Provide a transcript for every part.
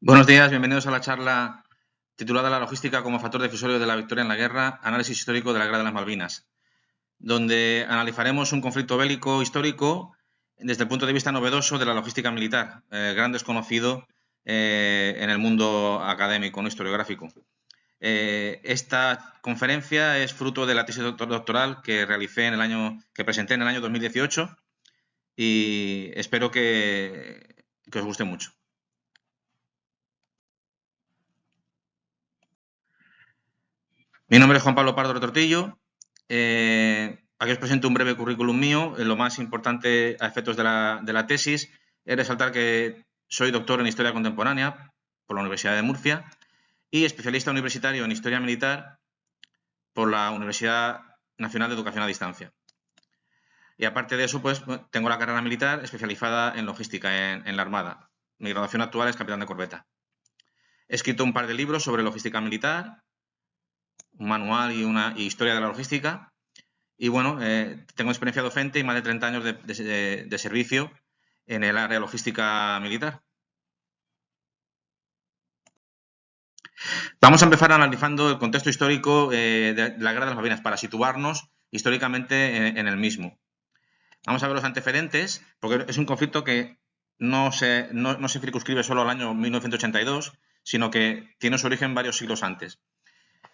Buenos días, bienvenidos a la charla titulada La logística como factor decisorio de la victoria en la guerra, análisis histórico de la guerra de las Malvinas, donde analizaremos un conflicto bélico histórico desde el punto de vista novedoso de la logística militar, gran desconocido en el mundo académico, no historiográfico. Esta conferencia es fruto de la tesis doctoral que presenté en el año 2018 y espero que os guste mucho. Mi nombre es Juan Pablo Pardo Retortillo. Aquí os presento un breve currículum mío. Lo más importante a efectos de la tesis es resaltar que soy doctor en Historia Contemporánea por la Universidad de Murcia y especialista universitario en Historia Militar por la Universidad Nacional de Educación a Distancia. Y aparte de eso, pues tengo la carrera militar especializada en logística en la Armada. Mi graduación actual es capitán de corbeta. He escrito un par de libros sobre logística militar, un manual y una historia de la logística. Y bueno, tengo experiencia docente y más de 30 años de servicio en el área logística militar. Vamos a empezar analizando el contexto histórico de la guerra de las Malvinas para situarnos históricamente en el mismo. Vamos a ver los antecedentes, porque es un conflicto que no se circunscribe solo al año 1982, sino que tiene su origen varios siglos antes.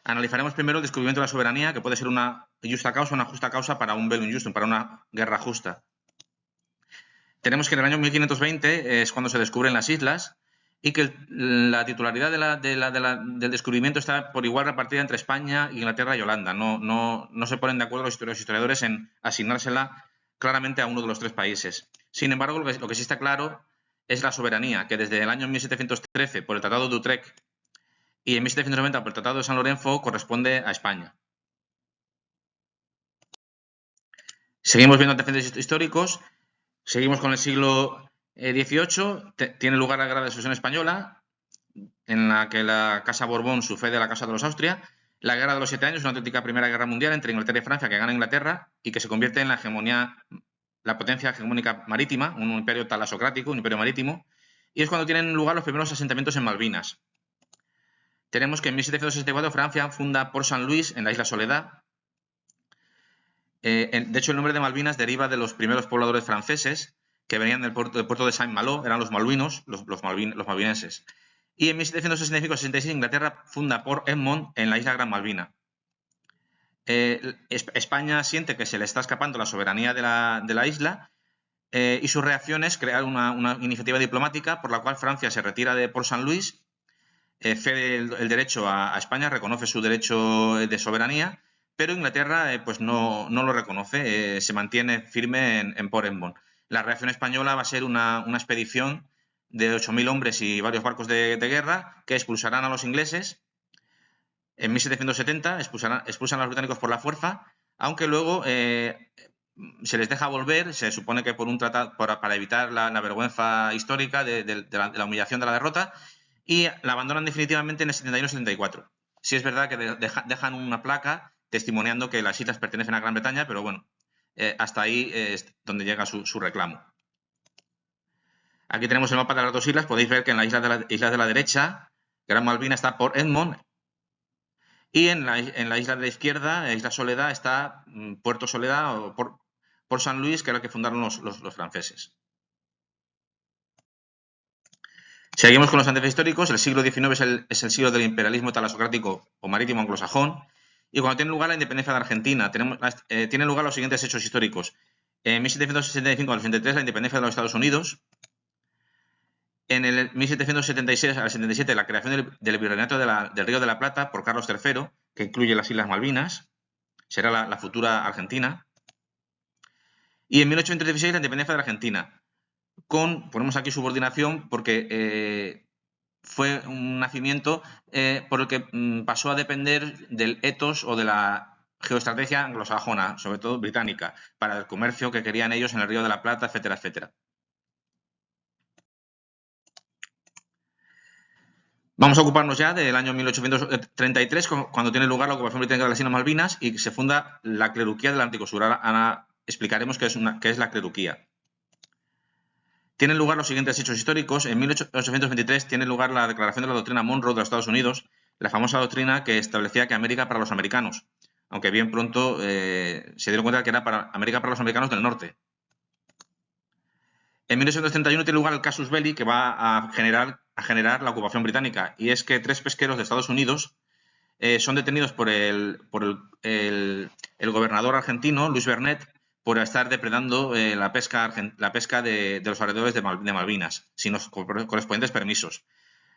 Analizaremos primero el descubrimiento de la soberanía, que puede ser una justa causa para un bellum justum, para una guerra justa. Tenemos que en el año 1520 es cuando se descubren las islas y que la titularidad del descubrimiento está por igual repartida entre España, Inglaterra y Holanda. No se ponen de acuerdo los historiadores en asignársela claramente a uno de los tres países. Sin embargo, lo que sí está claro es la soberanía, que desde el año 1713 por el Tratado de Utrecht y en 1790 por el Tratado de San Lorenzo corresponde a España. Seguimos viendo antecedentes históricos. Seguimos con el siglo XVIII. Tiene lugar la Guerra de Sucesión Española, en la que la Casa Borbón sucede a la Casa de los Austria. La Guerra de los 7 Años, una auténtica Primera Guerra Mundial entre Inglaterra y Francia, que gana Inglaterra y que se convierte en la potencia hegemónica marítima, un imperio talasocrático, un imperio marítimo. Y es cuando tienen lugar los primeros asentamientos en Malvinas. Tenemos que en 1764 Francia funda Port Saint Louis en la isla Soledad. De hecho, el nombre de Malvinas deriva de los primeros pobladores franceses que venían del puerto de Saint-Malo, eran los malvinos, los malvinenses. Y en 1765-66 Inglaterra funda Port Egmont en la isla Gran Malvina. España siente que se le está escapando la soberanía de la isla y su reacción es crear una iniciativa diplomática por la cual Francia se retira de Port Saint Louis, cede el derecho a España, reconoce su derecho de soberanía, pero Inglaterra pues no lo reconoce, se mantiene firme en Port Egmont. La reacción española va a ser una expedición de 8.000 hombres y varios barcos de guerra que expulsarán a los ingleses. En 1770 expulsan a los británicos por la fuerza, aunque luego se les deja volver, se supone que por un tratado para evitar la vergüenza histórica de la humillación de la derrota, y la abandonan definitivamente en el 71-74. Sí es verdad que dejan una placa testimoniando que las islas pertenecen a Gran Bretaña, pero bueno, hasta ahí es donde llega su reclamo. Aquí tenemos el mapa de las dos islas. Podéis ver que en las islas de la derecha, Gran Malvina está Port Egmont, y en la isla de la izquierda, Isla Soledad, está Puerto Soledad o Port Saint Louis, que era el que fundaron los franceses. Seguimos con los antecedentes históricos. El siglo XIX es el siglo del imperialismo talasocrático o marítimo anglosajón. Y cuando tiene lugar la independencia de Argentina, tienen lugar los siguientes hechos históricos. En 1765 al 63, la independencia de los Estados Unidos. En el 1776 al 77, la creación del Virreinato del Río de la Plata por Carlos III, que incluye las Islas Malvinas. Será la futura Argentina. Y en 1816, la independencia de la Argentina. Ponemos aquí subordinación porque fue un nacimiento por el que pasó a depender del ethos o de la geoestrategia anglosajona, sobre todo británica, para el comercio que querían ellos en el Río de la Plata, etcétera, etcétera. Vamos a ocuparnos ya del año 1833, cuando tiene lugar la ocupación británica de las Islas Malvinas y se funda la cleruquía del Atlántico Sur. Ahora explicaremos qué es la cleruquía. Tienen lugar los siguientes hechos históricos. En 1823 tiene lugar la declaración de la doctrina Monroe de los Estados Unidos, la famosa doctrina que establecía que América para los americanos, aunque bien pronto se dieron cuenta que era para América para los americanos del norte. En 1831 tiene lugar el casus belli que va a generar la ocupación británica, y es que 3 pesqueros de Estados Unidos son detenidos por el gobernador argentino, Luis Bernet, por estar depredando la pesca de los alrededores de Malvinas, sin los correspondientes permisos.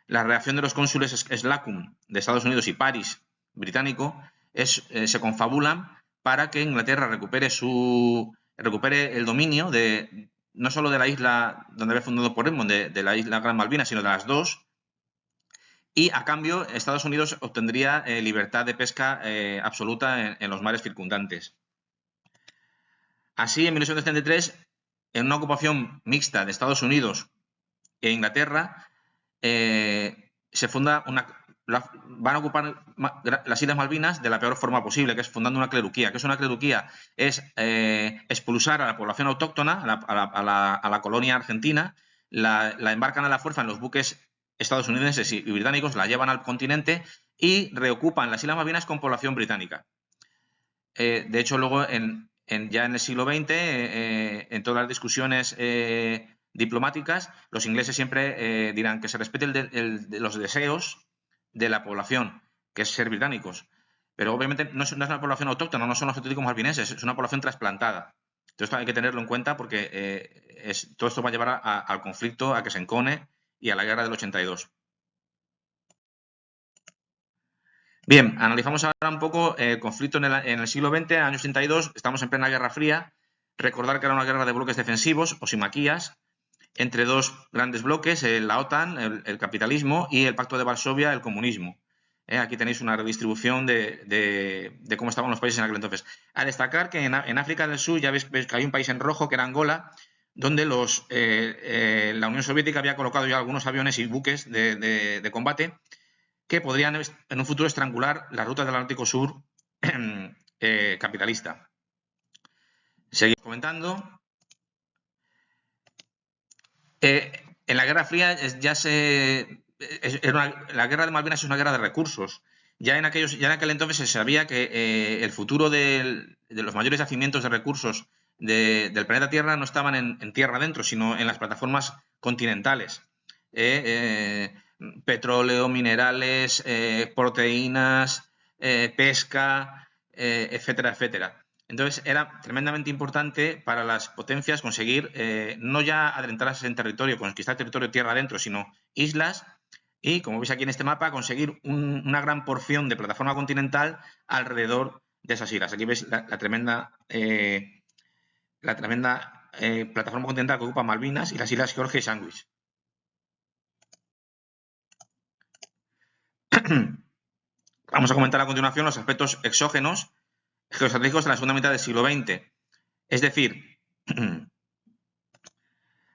La reacción de los cónsules Slocum de Estados Unidos y París, británico, se confabulan para que Inglaterra recupere el dominio no solo de la isla donde había fundado por Edmund, de la isla Gran Malvinas, sino de las dos. Y a cambio, Estados Unidos obtendría libertad de pesca absoluta en los mares circundantes. Así, en 1833, en una ocupación mixta de Estados Unidos e Inglaterra, se funda van a ocupar las Islas Malvinas de la peor forma posible, que es fundando una cleruquía. ¿Qué es una cleruquía? Es expulsar a la población autóctona, a la colonia argentina, la embarcan a la fuerza en los buques estadounidenses y británicos, la llevan al continente y reocupan las Islas Malvinas con población británica. De hecho, luego, ya en el siglo XX, en todas las discusiones diplomáticas, los ingleses siempre dirán que se respeten los deseos de la población, que es ser británicos. Pero obviamente no es una población autóctona, no son los auténticos malvineses, es una población trasplantada. Entonces hay que tenerlo en cuenta porque todo esto va a llevar al conflicto, a que se encone y a la guerra del 82. Bien, analizamos ahora un poco el conflicto en el siglo XX, años 32, estamos en plena Guerra Fría. Recordar que era una guerra de bloques defensivos o simaquías entre dos grandes bloques, la OTAN, el capitalismo, y el Pacto de Varsovia, el comunismo. Aquí tenéis una redistribución de cómo estaban los países en aquel entonces. A destacar que en África del Sur, ya veis que hay un país en rojo, que era Angola, donde la Unión Soviética había colocado ya algunos aviones y buques de combate que podrían en un futuro estrangular las rutas del Atlántico Sur capitalista. Seguimos comentando. En la Guerra Fría la Guerra de Malvinas es una guerra de recursos. Ya en aquel entonces se sabía que el futuro de los mayores yacimientos de recursos del planeta Tierra no estaban en tierra adentro, sino en las plataformas continentales. Petróleo, minerales, proteínas, pesca, etcétera, etcétera. Entonces era tremendamente importante para las potencias conseguir no ya adentrarse en territorio, conquistar territorio tierra adentro, sino islas y, como veis aquí en este mapa, conseguir una gran porción de plataforma continental alrededor de esas islas. Aquí veis la tremenda plataforma continental que ocupa Malvinas y las islas Georgia y Sandwich. Vamos a comentar a continuación los aspectos exógenos geoestratégicos de la segunda mitad del siglo XX. Es decir,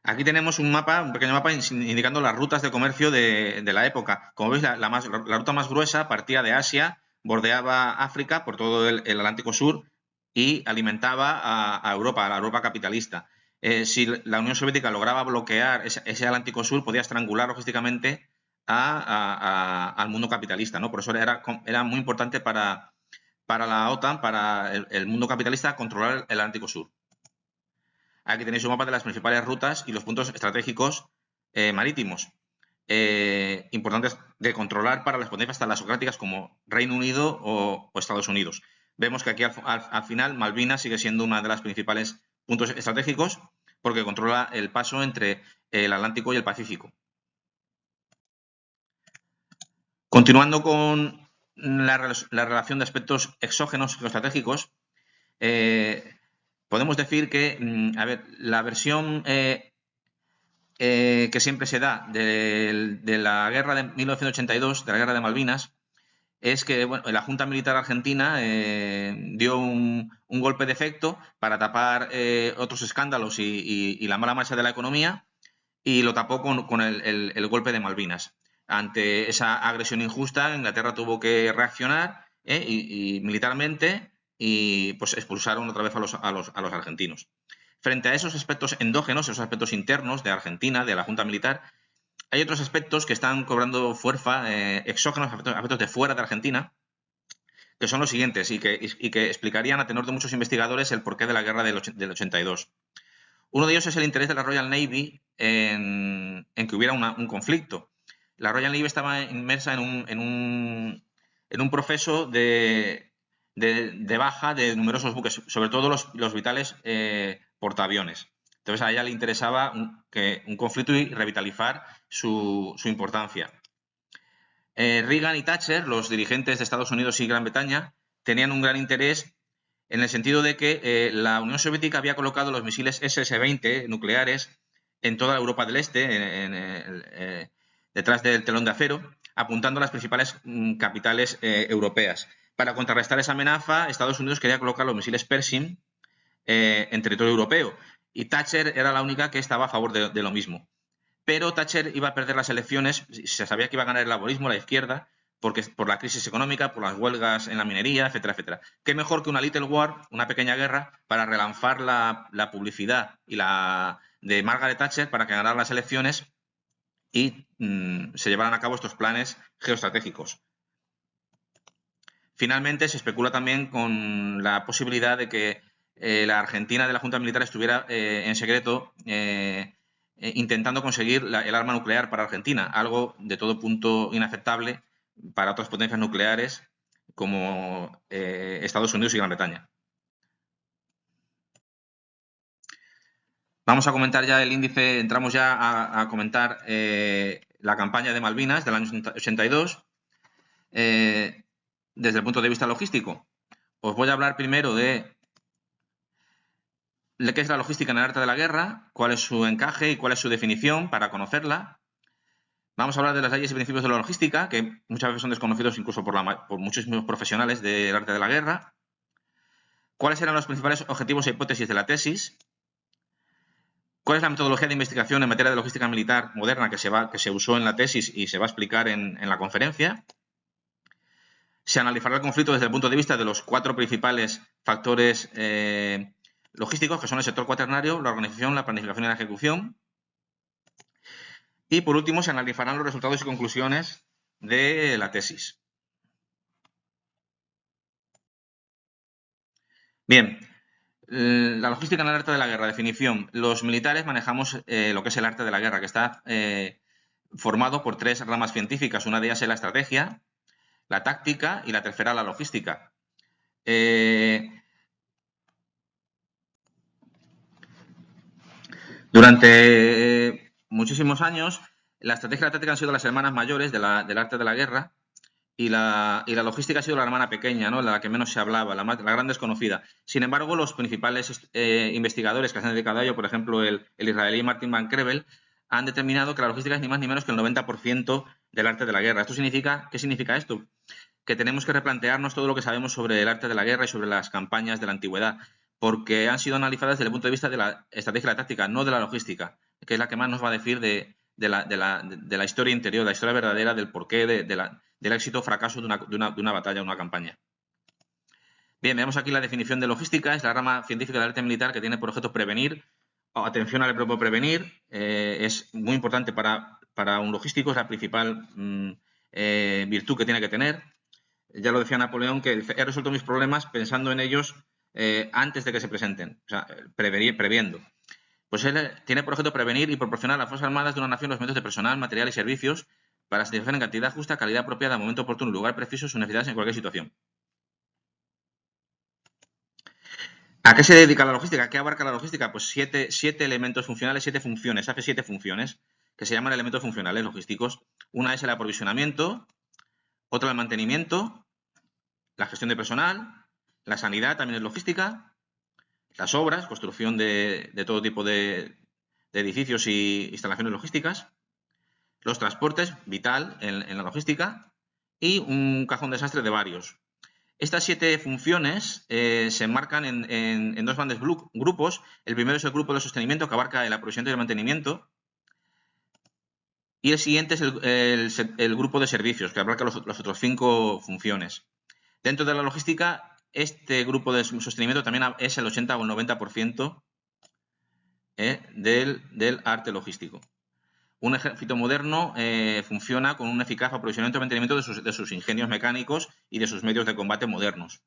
aquí tenemos un pequeño mapa indicando las rutas de comercio de la época. Como veis, la ruta más gruesa partía de Asia, bordeaba África por todo el Atlántico Sur y alimentaba a Europa, a la Europa capitalista. Si la Unión Soviética lograba bloquear ese Atlántico Sur, podía estrangular logísticamente al mundo capitalista, ¿no? Por eso era muy importante para la OTAN, para el mundo capitalista, controlar el Atlántico Sur. Aquí tenéis un mapa de las principales rutas y los puntos estratégicos marítimos importantes de controlar para las potencias talasocráticas como Reino Unido o Estados Unidos. Vemos que aquí al final Malvinas sigue siendo uno de los principales puntos estratégicos porque controla el paso entre el Atlántico y el Pacífico. Continuando con la relación de aspectos exógenos geoestratégicos, podemos decir que, la versión que siempre se da de la guerra de 1982, de la guerra de Malvinas, es que la Junta Militar Argentina dio un golpe de efecto para tapar otros escándalos y la mala marcha de la economía, y lo tapó con el golpe de Malvinas. Ante esa agresión injusta, Inglaterra tuvo que reaccionar y militarmente, y pues expulsaron otra vez a los argentinos. Frente a esos aspectos endógenos, esos aspectos internos de Argentina, de la Junta Militar, hay otros aspectos que están cobrando fuerza, exógenos, aspectos de fuera de Argentina, que son los siguientes y que explicarían a tenor de muchos investigadores el porqué de la guerra del 82. Uno de ellos es el interés de la Royal Navy en que hubiera un conflicto. La Royal Navy estaba inmersa en un proceso de baja de numerosos buques, sobre todo los vitales portaaviones. Entonces a ella le interesaba un conflicto y revitalizar su importancia. Reagan y Thatcher, los dirigentes de Estados Unidos y Gran Bretaña, tenían un gran interés en el sentido de que la Unión Soviética había colocado los misiles SS-20 nucleares en toda la Europa del Este, detrás del telón de acero, apuntando a las principales capitales europeas. Para contrarrestar esa amenaza, Estados Unidos quería colocar los misiles Pershing en territorio europeo, y Thatcher era la única que estaba a favor de lo mismo. Pero Thatcher iba a perder las elecciones, se sabía que iba a ganar el laborismo, la izquierda, por la crisis económica, por las huelgas en la minería, etcétera, etcétera. ¿Qué mejor que una little war, una pequeña guerra, para relanzar la publicidad de Margaret Thatcher para que ganara las elecciones y se llevaran a cabo estos planes geoestratégicos? Finalmente, se especula también con la posibilidad de que la Argentina de la Junta Militar estuviera en secreto intentando conseguir el arma nuclear para Argentina, algo de todo punto inaceptable para otras potencias nucleares como Estados Unidos y Gran Bretaña. Vamos a comentar ya el índice, entramos ya a comentar la campaña de Malvinas del año 82 desde el punto de vista logístico. Os voy a hablar primero de qué es la logística en el arte de la guerra, cuál es su encaje y cuál es su definición para conocerla. Vamos a hablar de las leyes y principios de la logística, que muchas veces son desconocidos incluso por muchísimos profesionales del arte de la guerra. ¿Cuáles eran los principales objetivos e hipótesis de la tesis? ¿Cuál es la metodología de investigación en materia de logística militar moderna que se usó en la tesis y se va a explicar en la conferencia? Se analizará el conflicto desde el punto de vista de los 4 principales factores logísticos, que son el sector cuaternario, la organización, la planificación y la ejecución. Y por último, se analizarán los resultados y conclusiones de la tesis. Bien, la logística en el arte de la guerra, definición. Los militares manejamos lo que es el arte de la guerra, que está formado por 3 ramas científicas. Una de ellas es la estrategia, la táctica y la tercera la logística. Durante muchísimos años, la estrategia y la táctica han sido las hermanas mayores del arte de la guerra, y la logística ha sido la hermana pequeña, ¿no? La que menos se hablaba, la gran desconocida. Sin embargo, los principales investigadores que se han dedicado a ello, por ejemplo, el israelí Martin Van Crevel, han determinado que la logística es ni más ni menos que el 90% del arte de la guerra. ¿Qué significa esto? Que tenemos que replantearnos todo lo que sabemos sobre el arte de la guerra y sobre las campañas de la antigüedad, porque han sido analizadas desde el punto de vista de la estrategia y la táctica, no de la logística, que es la que más nos va a decir de la historia interior, la historia verdadera del porqué del éxito o fracaso de una batalla o una campaña. Bien, vemos aquí la definición de logística, es la rama científica del arte militar que tiene por objeto prevenir. Atención al verbo prevenir, es muy importante para un logístico, es la principal virtud que tiene que tener. Ya lo decía Napoleón, que he resuelto mis problemas pensando en ellos antes de que se presenten, o sea, previendo. Pues él tiene por objeto prevenir y proporcionar a las Fuerzas Armadas de una nación los medios de personal, material y servicios para satisfacer en cantidad justa, calidad apropiada, momento oportuno y lugar preciso sus necesidades en cualquier situación. ¿A qué se dedica la logística? ¿Qué abarca la logística? Pues 7 elementos funcionales, 7 funciones. Hace 7 funciones que se llaman elementos funcionales logísticos. Una es el aprovisionamiento, otra el mantenimiento, la gestión de personal, la sanidad también es logística, las obras, construcción de todo tipo de edificios y instalaciones logísticas, los transportes, vital en la logística, y un cajón desastre de varios. Estas 7 funciones se enmarcan en 2 grandes grupos. El primero es el grupo de sostenimiento, que abarca el aprovisionamiento y el mantenimiento, y el siguiente es el grupo de servicios, que abarca las otras 5 funciones. Dentro de la logística, este grupo de sostenimiento también es el 80 o el 90% del arte logístico. Un ejército moderno funciona con un eficaz aprovisionamiento y mantenimiento de sus ingenios mecánicos y de sus medios de combate modernos.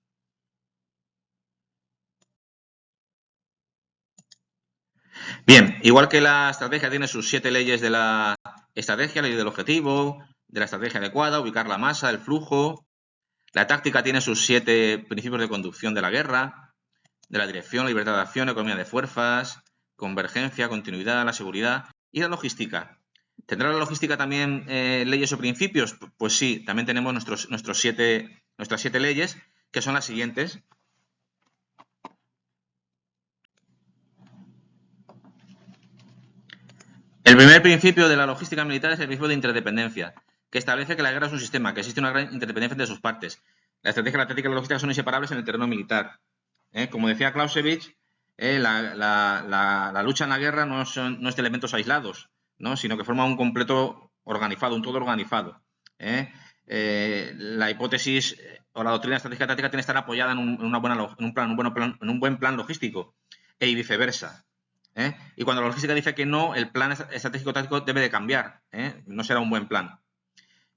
Bien, igual que la estrategia tiene sus 7 leyes de la estrategia, la ley del objetivo, de la estrategia adecuada, ubicar la masa, el flujo. La táctica tiene sus 7 principios de conducción de la guerra, de la dirección, libertad de acción, economía de fuerzas, convergencia, continuidad, la seguridad. Y la logística. ¿Tendrá la logística también leyes o principios? Pues sí, también tenemos nuestras 7 leyes, que son las siguientes. El primer principio de la logística militar es el principio de interdependencia, que establece que la guerra es un sistema, que existe una gran interdependencia entre sus partes. La estrategia, la táctica y la logística son inseparables en el terreno militar. Como decía Clausewitz, la lucha en la guerra no es de elementos aislados, ¿no? Sino que forma un completo organizado, un todo organizado. La hipótesis o la doctrina estratégica táctica tiene que estar apoyada en un buen plan logístico y viceversa. Y cuando la logística dice que no, el plan estratégico táctico debe de cambiar. No será un buen plan.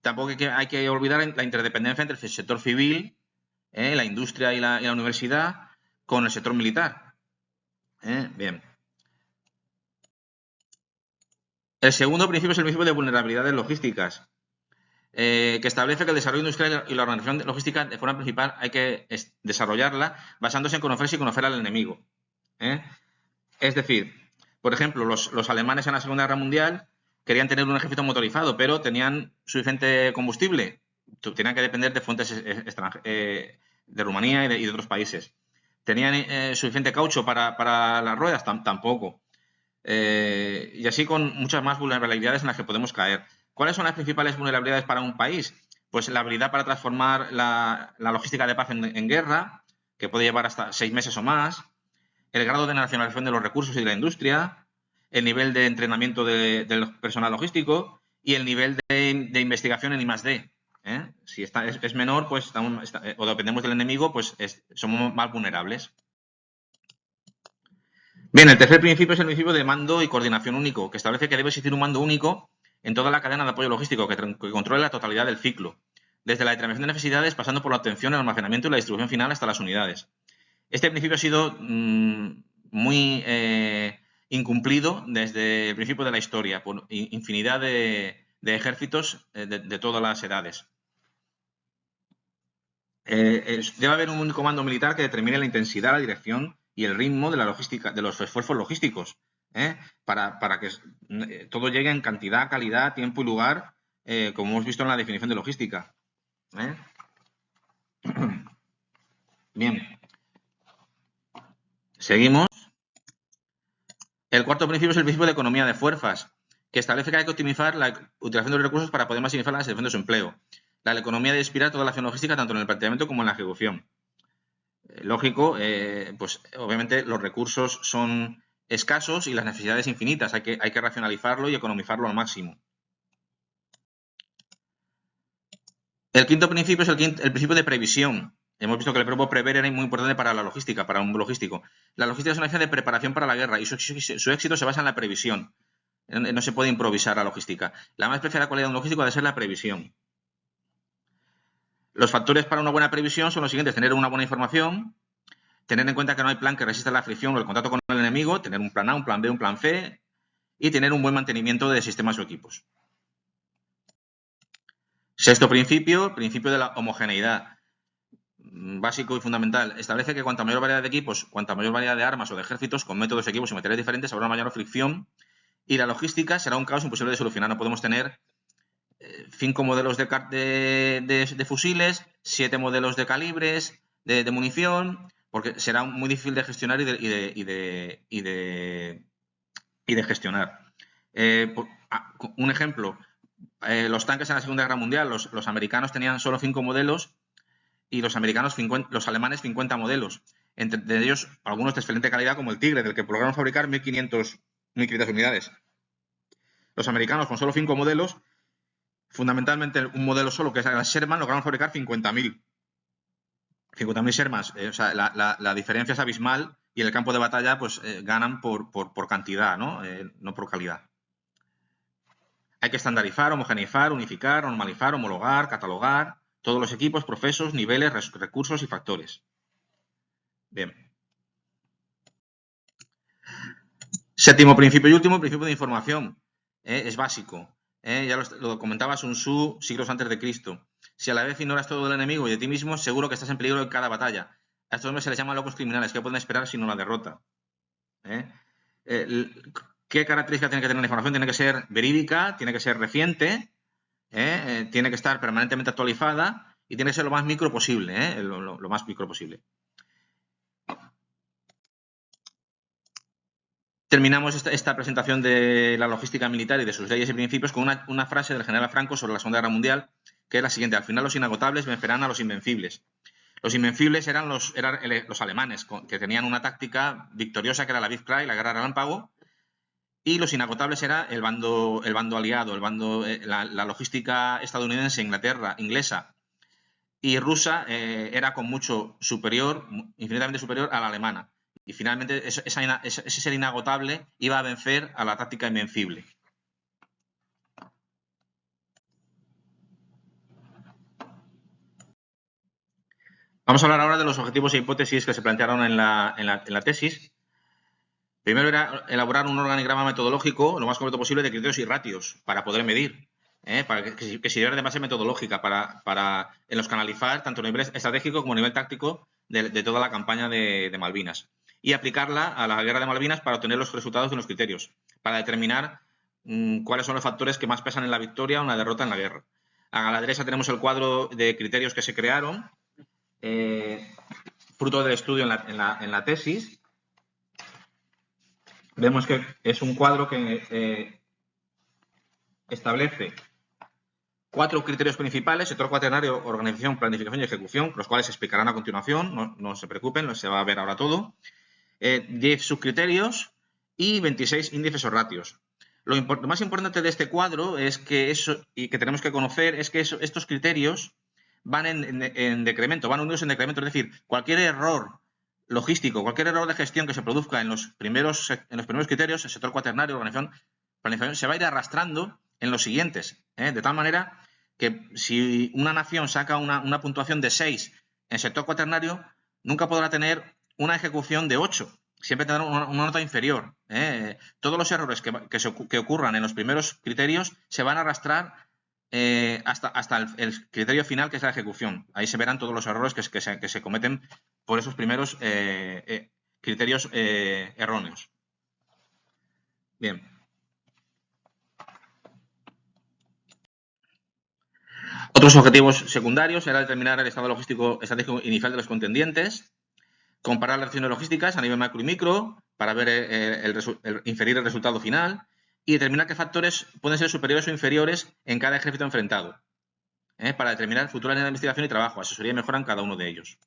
Tampoco hay que olvidar la interdependencia entre el sector civil, la industria y la universidad con el sector militar. Bien. El segundo principio es el principio de vulnerabilidades logísticas, que establece que el desarrollo industrial y la organización logística de forma principal hay que desarrollarla basándose en conocerse y conocer al enemigo. Es decir, por ejemplo, los alemanes en la Segunda Guerra Mundial querían tener un ejército motorizado, pero tenían suficiente combustible. Tenían que depender de fuentes de Rumanía y de otros países. ¿Tenían suficiente caucho para las ruedas? Tampoco. Y así con muchas más vulnerabilidades en las que podemos caer. ¿Cuáles son las principales vulnerabilidades para un país? Pues la habilidad para transformar la logística de paz en guerra, que puede llevar hasta 6 meses o más, el grado de nacionalización de los recursos y de la industria, el nivel de entrenamiento del personal logístico y el nivel de investigación en I+D. Si es menor, pues o dependemos del enemigo, pues somos más vulnerables. Bien, el tercer principio es el principio de mando y coordinación único, que establece que debe existir un mando único en toda la cadena de apoyo logístico que controle la totalidad del ciclo, desde la determinación de necesidades, pasando por la obtención, el almacenamiento y la distribución final hasta las unidades. Este principio ha sido muy incumplido desde el principio de la historia por infinidad de ejércitos de todas las edades. Debe haber un único mando militar que determine la intensidad, la dirección y el ritmo de la logística, de los esfuerzos logísticos, para que todo llegue en cantidad, calidad, tiempo y lugar, como hemos visto en la definición de logística. Bien. Seguimos. El cuarto principio es el principio de economía de fuerzas, que establece que hay que optimizar la utilización de los recursos para poder maximizar la selección de su empleo. La economía debe inspirar toda la acción logística, tanto en el planteamiento como en la ejecución. Lógico, pues obviamente los recursos son escasos y las necesidades infinitas. Hay que racionalizarlo y economizarlo al máximo. El quinto principio es el principio de previsión. Hemos visto que el verbo prever era muy importante para la logística, para un logístico. La logística es una acción de preparación para la guerra y su éxito se basa en la previsión. No se puede improvisar la logística. La más preciada cualidad de un logístico debe ser la previsión. Los factores para una buena previsión son los siguientes: tener una buena información, tener en cuenta que no hay plan que resista la fricción o el contacto con el enemigo, tener un plan A, un plan B, un plan C y tener un buen mantenimiento de sistemas o equipos. Sexto principio, principio de la homogeneidad. Básico y fundamental. Establece que cuanta mayor variedad de equipos, cuanta mayor variedad de armas o de ejércitos con métodos, equipos y materiales diferentes, habrá una mayor fricción y la logística será un caos imposible de solucionar. No podemos tener 5 modelos de fusiles, 7 modelos de calibres, de munición, porque será muy difícil de gestionar y de gestionar. Un ejemplo, los tanques en la Segunda Guerra Mundial, los americanos tenían solo 5 modelos y los alemanes 50 modelos. Entre ellos, algunos de excelente calidad, como el Tigre, del que lograron fabricar 1.500 unidades. Los americanos, con solo 5 modelos, fundamentalmente un modelo solo, que es la Sherman, lograron fabricar 50.000. 50.000 Shermans. O sea, la diferencia es abismal y en el campo de batalla pues ganan por cantidad, ¿no? No por calidad. Hay que estandarizar, homogeneizar, unificar, normalizar, homologar, catalogar todos los equipos, procesos, niveles, recursos y factores. Bien. Séptimo principio y último, principio de información. Es básico. Ya lo comentaba Sun Tzu siglos antes de Cristo. Si a la vez ignoras todo del enemigo y de ti mismo, seguro que estás en peligro en cada batalla. A estos hombres se les llama locos criminales. ¿Qué pueden esperar sino la derrota? ¿Qué características tiene que tener la información? Tiene que ser verídica, tiene que ser reciente, tiene que estar permanentemente actualizada y tiene que ser lo más micro posible, lo más micro posible. Terminamos esta presentación de la logística militar y de sus leyes y principios con una frase del general Franco sobre la Segunda Guerra Mundial, que es la siguiente: al final los inagotables vencerán a los invencibles. Los invencibles eran los alemanes, que tenían una táctica victoriosa que era la Blitzkrieg, la guerra relámpago, y los inagotables era el bando aliado, la logística estadounidense, inglesa y rusa era con mucho superior, infinitamente superior a la alemana. Y finalmente ese ser inagotable iba a vencer a la táctica invencible. Vamos a hablar ahora de los objetivos e hipótesis que se plantearon en la tesis. Primero era elaborar un organigrama metodológico lo más completo posible de criterios y ratios para poder medir, para que sirviera de base metodológica para en los canalizar tanto a nivel estratégico como a nivel táctico de toda la campaña de Malvinas. Y aplicarla a la guerra de Malvinas para obtener los resultados de los criterios, para determinar cuáles son los factores que más pesan en la victoria o en la derrota en la guerra. A la derecha tenemos el cuadro de criterios que se crearon, fruto del estudio en la tesis. Vemos que es un cuadro que establece 4 criterios principales: sector cuaternario, organización, planificación y ejecución, los cuales se explicarán a continuación, no se preocupen, se va a ver ahora todo. 10 subcriterios y 26 índices o ratios. Lo más importante de este cuadro es que y que tenemos que conocer es que estos criterios van en decremento, van unidos en decremento, es decir, cualquier error logístico, cualquier error de gestión que se produzca en los primeros criterios, el sector cuaternario, organización, planificación, se va a ir arrastrando en los siguientes, de tal manera que si una nación saca una puntuación de 6 en sector cuaternario, nunca podrá tener una ejecución de 8, siempre tendrá una nota inferior. Todos los errores que ocurran en los primeros criterios se van a arrastrar hasta el criterio final, que es la ejecución. Ahí se verán todos los errores que se cometen por esos primeros criterios erróneos. Bien. Otros objetivos secundarios era determinar el estado logístico estratégico inicial de los contendientes, comparar las acciones logísticas a nivel macro y micro para ver inferir el resultado final y determinar qué factores pueden ser superiores o inferiores en cada ejército enfrentado, para determinar futuras líneas de investigación y trabajo, asesoría y mejora en cada uno de ellos.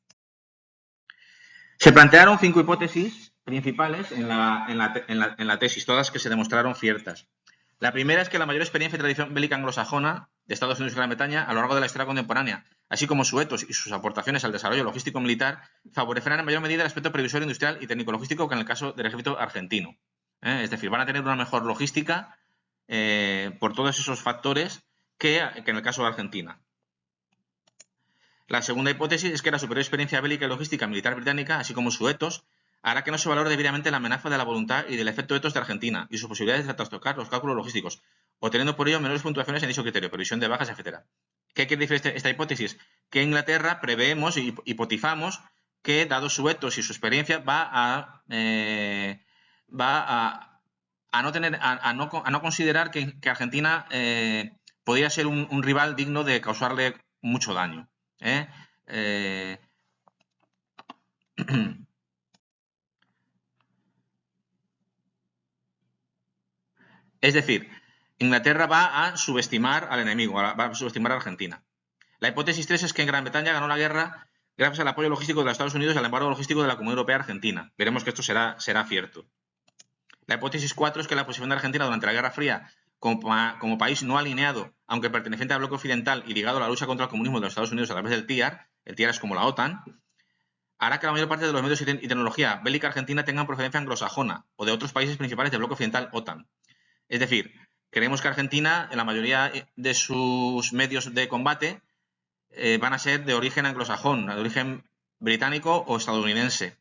Se plantearon 5 hipótesis principales en la tesis, todas que se demostraron ciertas. La primera es que la mayor experiencia y tradición bélica anglosajona de Estados Unidos y Gran Bretaña a lo largo de la historia contemporánea, así como su etos y sus aportaciones al desarrollo logístico militar, favorecerán en mayor medida el aspecto previsor industrial y técnico-logístico que en el caso del ejército argentino. Es decir, van a tener una mejor logística por todos esos factores que en el caso de Argentina. La segunda hipótesis es que la superior experiencia bélica y logística militar británica, así como su etos, hará que no se valore debidamente la amenaza de la voluntad y del efecto etos de Argentina y sus posibilidades de trastocar los cálculos logísticos, obteniendo por ello menores puntuaciones en dicho criterio, previsión de bajas, etc. ¿Qué quiere decir esta hipótesis? Que en Inglaterra preveemos y hipotizamos que, dado su etos y su experiencia, va a no considerar que Argentina podría ser un rival digno de causarle mucho daño. Es decir, Inglaterra va a subestimar al enemigo, va a subestimar a Argentina. La hipótesis 3 es que Gran Bretaña ganó la guerra gracias al apoyo logístico de los Estados Unidos y al embargo logístico de la Comunidad Europea Argentina. Veremos que esto será cierto. La hipótesis 4 es que la posición de Argentina durante la Guerra Fría como país no alineado, aunque perteneciente al bloque occidental y ligado a la lucha contra el comunismo de los Estados Unidos a través del TIAR, el TIAR es como la OTAN, hará que la mayor parte de los medios y tecnología bélica argentina tengan procedencia anglosajona o de otros países principales del bloque occidental OTAN. Es decir, creemos que Argentina, en la mayoría de sus medios de combate, van a ser de origen anglosajón, de origen británico o estadounidense,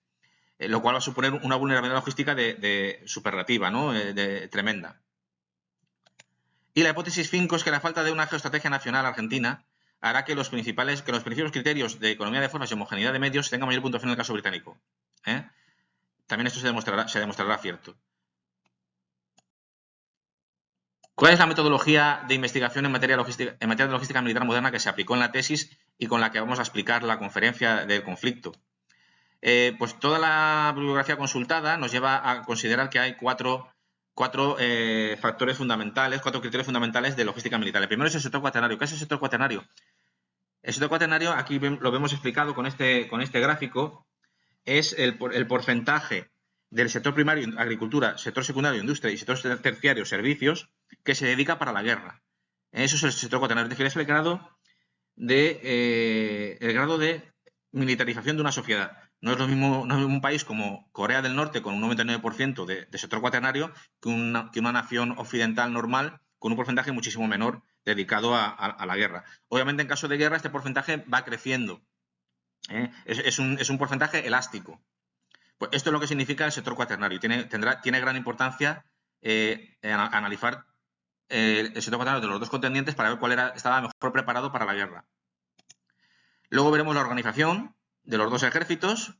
lo cual va a suponer una vulnerabilidad logística de superlativa, ¿no? Tremenda. Y la hipótesis 5 es que la falta de una geoestrategia nacional argentina hará que los principios criterios de economía de formas y homogeneidad de medios tengan mayor puntuación en el caso británico. También esto se demostrará cierto. ¿Cuál es la metodología de investigación en materia de logística militar moderna que se aplicó en la tesis y con la que vamos a explicar la conferencia del conflicto? Pues toda la bibliografía consultada nos lleva a considerar que hay cuatro factores fundamentales, 4 criterios fundamentales de logística militar. El primero es el sector cuaternario. ¿Qué es el sector cuaternario? El sector cuaternario, aquí lo vemos explicado con este gráfico, es el porcentaje del sector primario, agricultura, sector secundario, industria y sector terciario, servicios, que se dedica para la guerra. Eso es el sector cuaternario. Es decir, es el grado de militarización de una sociedad. No es lo mismo un país como Corea del Norte con un 99% de sector cuaternario que una nación occidental normal con un porcentaje muchísimo menor dedicado a la guerra. Obviamente, en caso de guerra, este porcentaje va creciendo. Es un porcentaje elástico. Pues esto es lo que significa el sector cuaternario. Tiene gran importancia analizar el sector cuaternario de los dos contendientes para ver cuál estaba mejor preparado para la guerra. Luego veremos la organización de los dos ejércitos,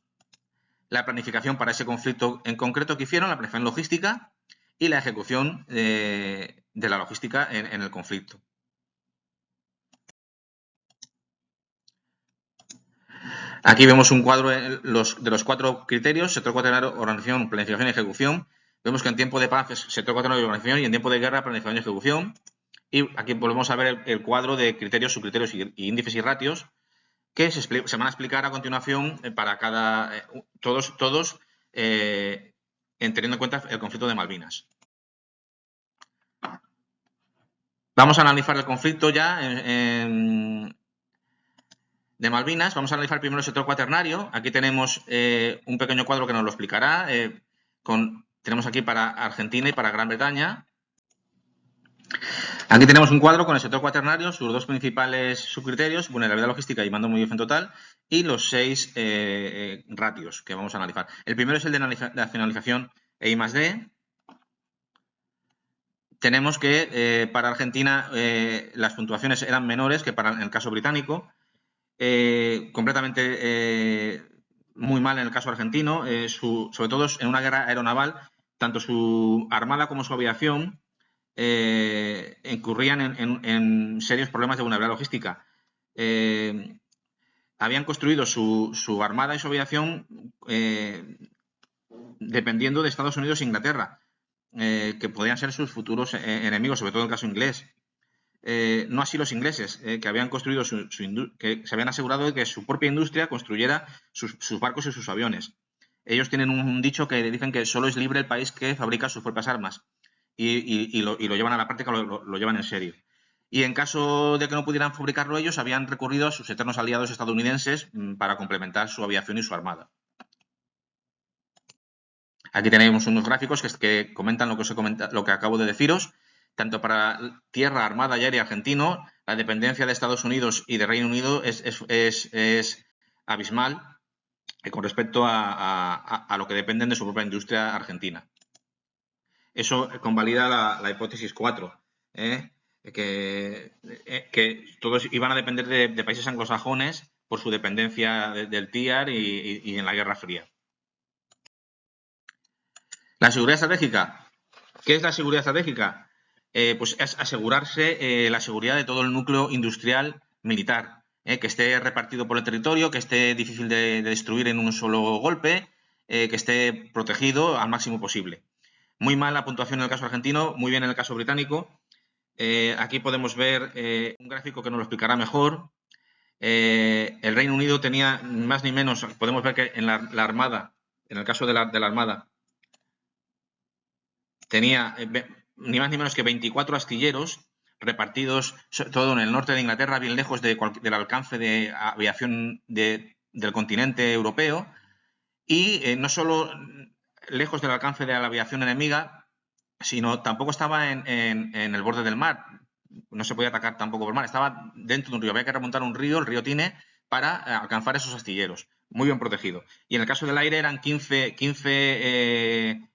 la planificación para ese conflicto en concreto que hicieron, la planificación logística y la ejecución de la logística en el conflicto. Aquí vemos un cuadro de los 4 criterios: sector cuaternario, organización, planificación y ejecución. Vemos que en tiempo de paz es sector cuaternario y organización, y en tiempo de guerra, planificación y ejecución. Y aquí volvemos a ver el cuadro de criterios, subcriterios y índices y ratios que se van a explicar a continuación para todos teniendo en cuenta el conflicto de Malvinas. Vamos a analizar el conflicto ya de Malvinas. Vamos a analizar primero el sector cuaternario. Aquí tenemos un pequeño cuadro que nos lo explicará. Tenemos aquí para Argentina y para Gran Bretaña. Aquí tenemos un cuadro con el sector cuaternario, sus dos principales subcriterios: vulnerabilidad logística y mando muy bien total, y los 6 ratios que vamos a analizar. El primero es el de nacionalización I+D. Tenemos que para Argentina las puntuaciones eran menores que en el caso británico. Completamente muy mal en el caso argentino, sobre todo en una guerra aeronaval, tanto su armada como su aviación incurrían en serios problemas de vulnerabilidad logística. Habían construido su armada y su aviación dependiendo de Estados Unidos e Inglaterra, que podían ser sus futuros enemigos, sobre todo en el caso inglés. No así los ingleses, que habían construido que se habían asegurado de que su propia industria construyera sus barcos y sus aviones. Ellos tienen un dicho que dicen que solo es libre el país que fabrica sus propias armas, y lo llevan a la práctica, lo llevan en serio. Y en caso de que no pudieran fabricarlo ellos, habían recurrido a sus eternos aliados estadounidenses para complementar su aviación y su armada. Aquí tenemos unos gráficos que comentan lo que acabo de deciros. Tanto para tierra, armada y aérea argentino, la dependencia de Estados Unidos y de Reino Unido es abismal con respecto a lo que dependen de su propia industria argentina. Eso convalida la hipótesis 4, que todos iban a depender de países anglosajones por su dependencia del TIAR y en la Guerra Fría. La seguridad estratégica. ¿Qué es la seguridad estratégica? Pues es asegurarse la seguridad de todo el núcleo industrial militar, que esté repartido por el territorio, que esté difícil de destruir en un solo golpe, que esté protegido al máximo posible. Muy mala puntuación en el caso argentino, muy bien en el caso británico. Aquí podemos ver un gráfico que nos lo explicará mejor. El Reino Unido tenía más ni menos, podemos ver que en la Armada, en el caso de la Armada, tenía ni más ni menos que 24 astilleros repartidos todo en el norte de Inglaterra, bien lejos del alcance de aviación de del continente europeo y no solo lejos del alcance de la aviación enemiga, sino tampoco estaba en el borde del mar. No se podía atacar tampoco por mar, estaba dentro de un río. Había que remontar un río, el río Tine, para alcanzar esos astilleros. Muy bien protegido. Y en el caso del aire eran 15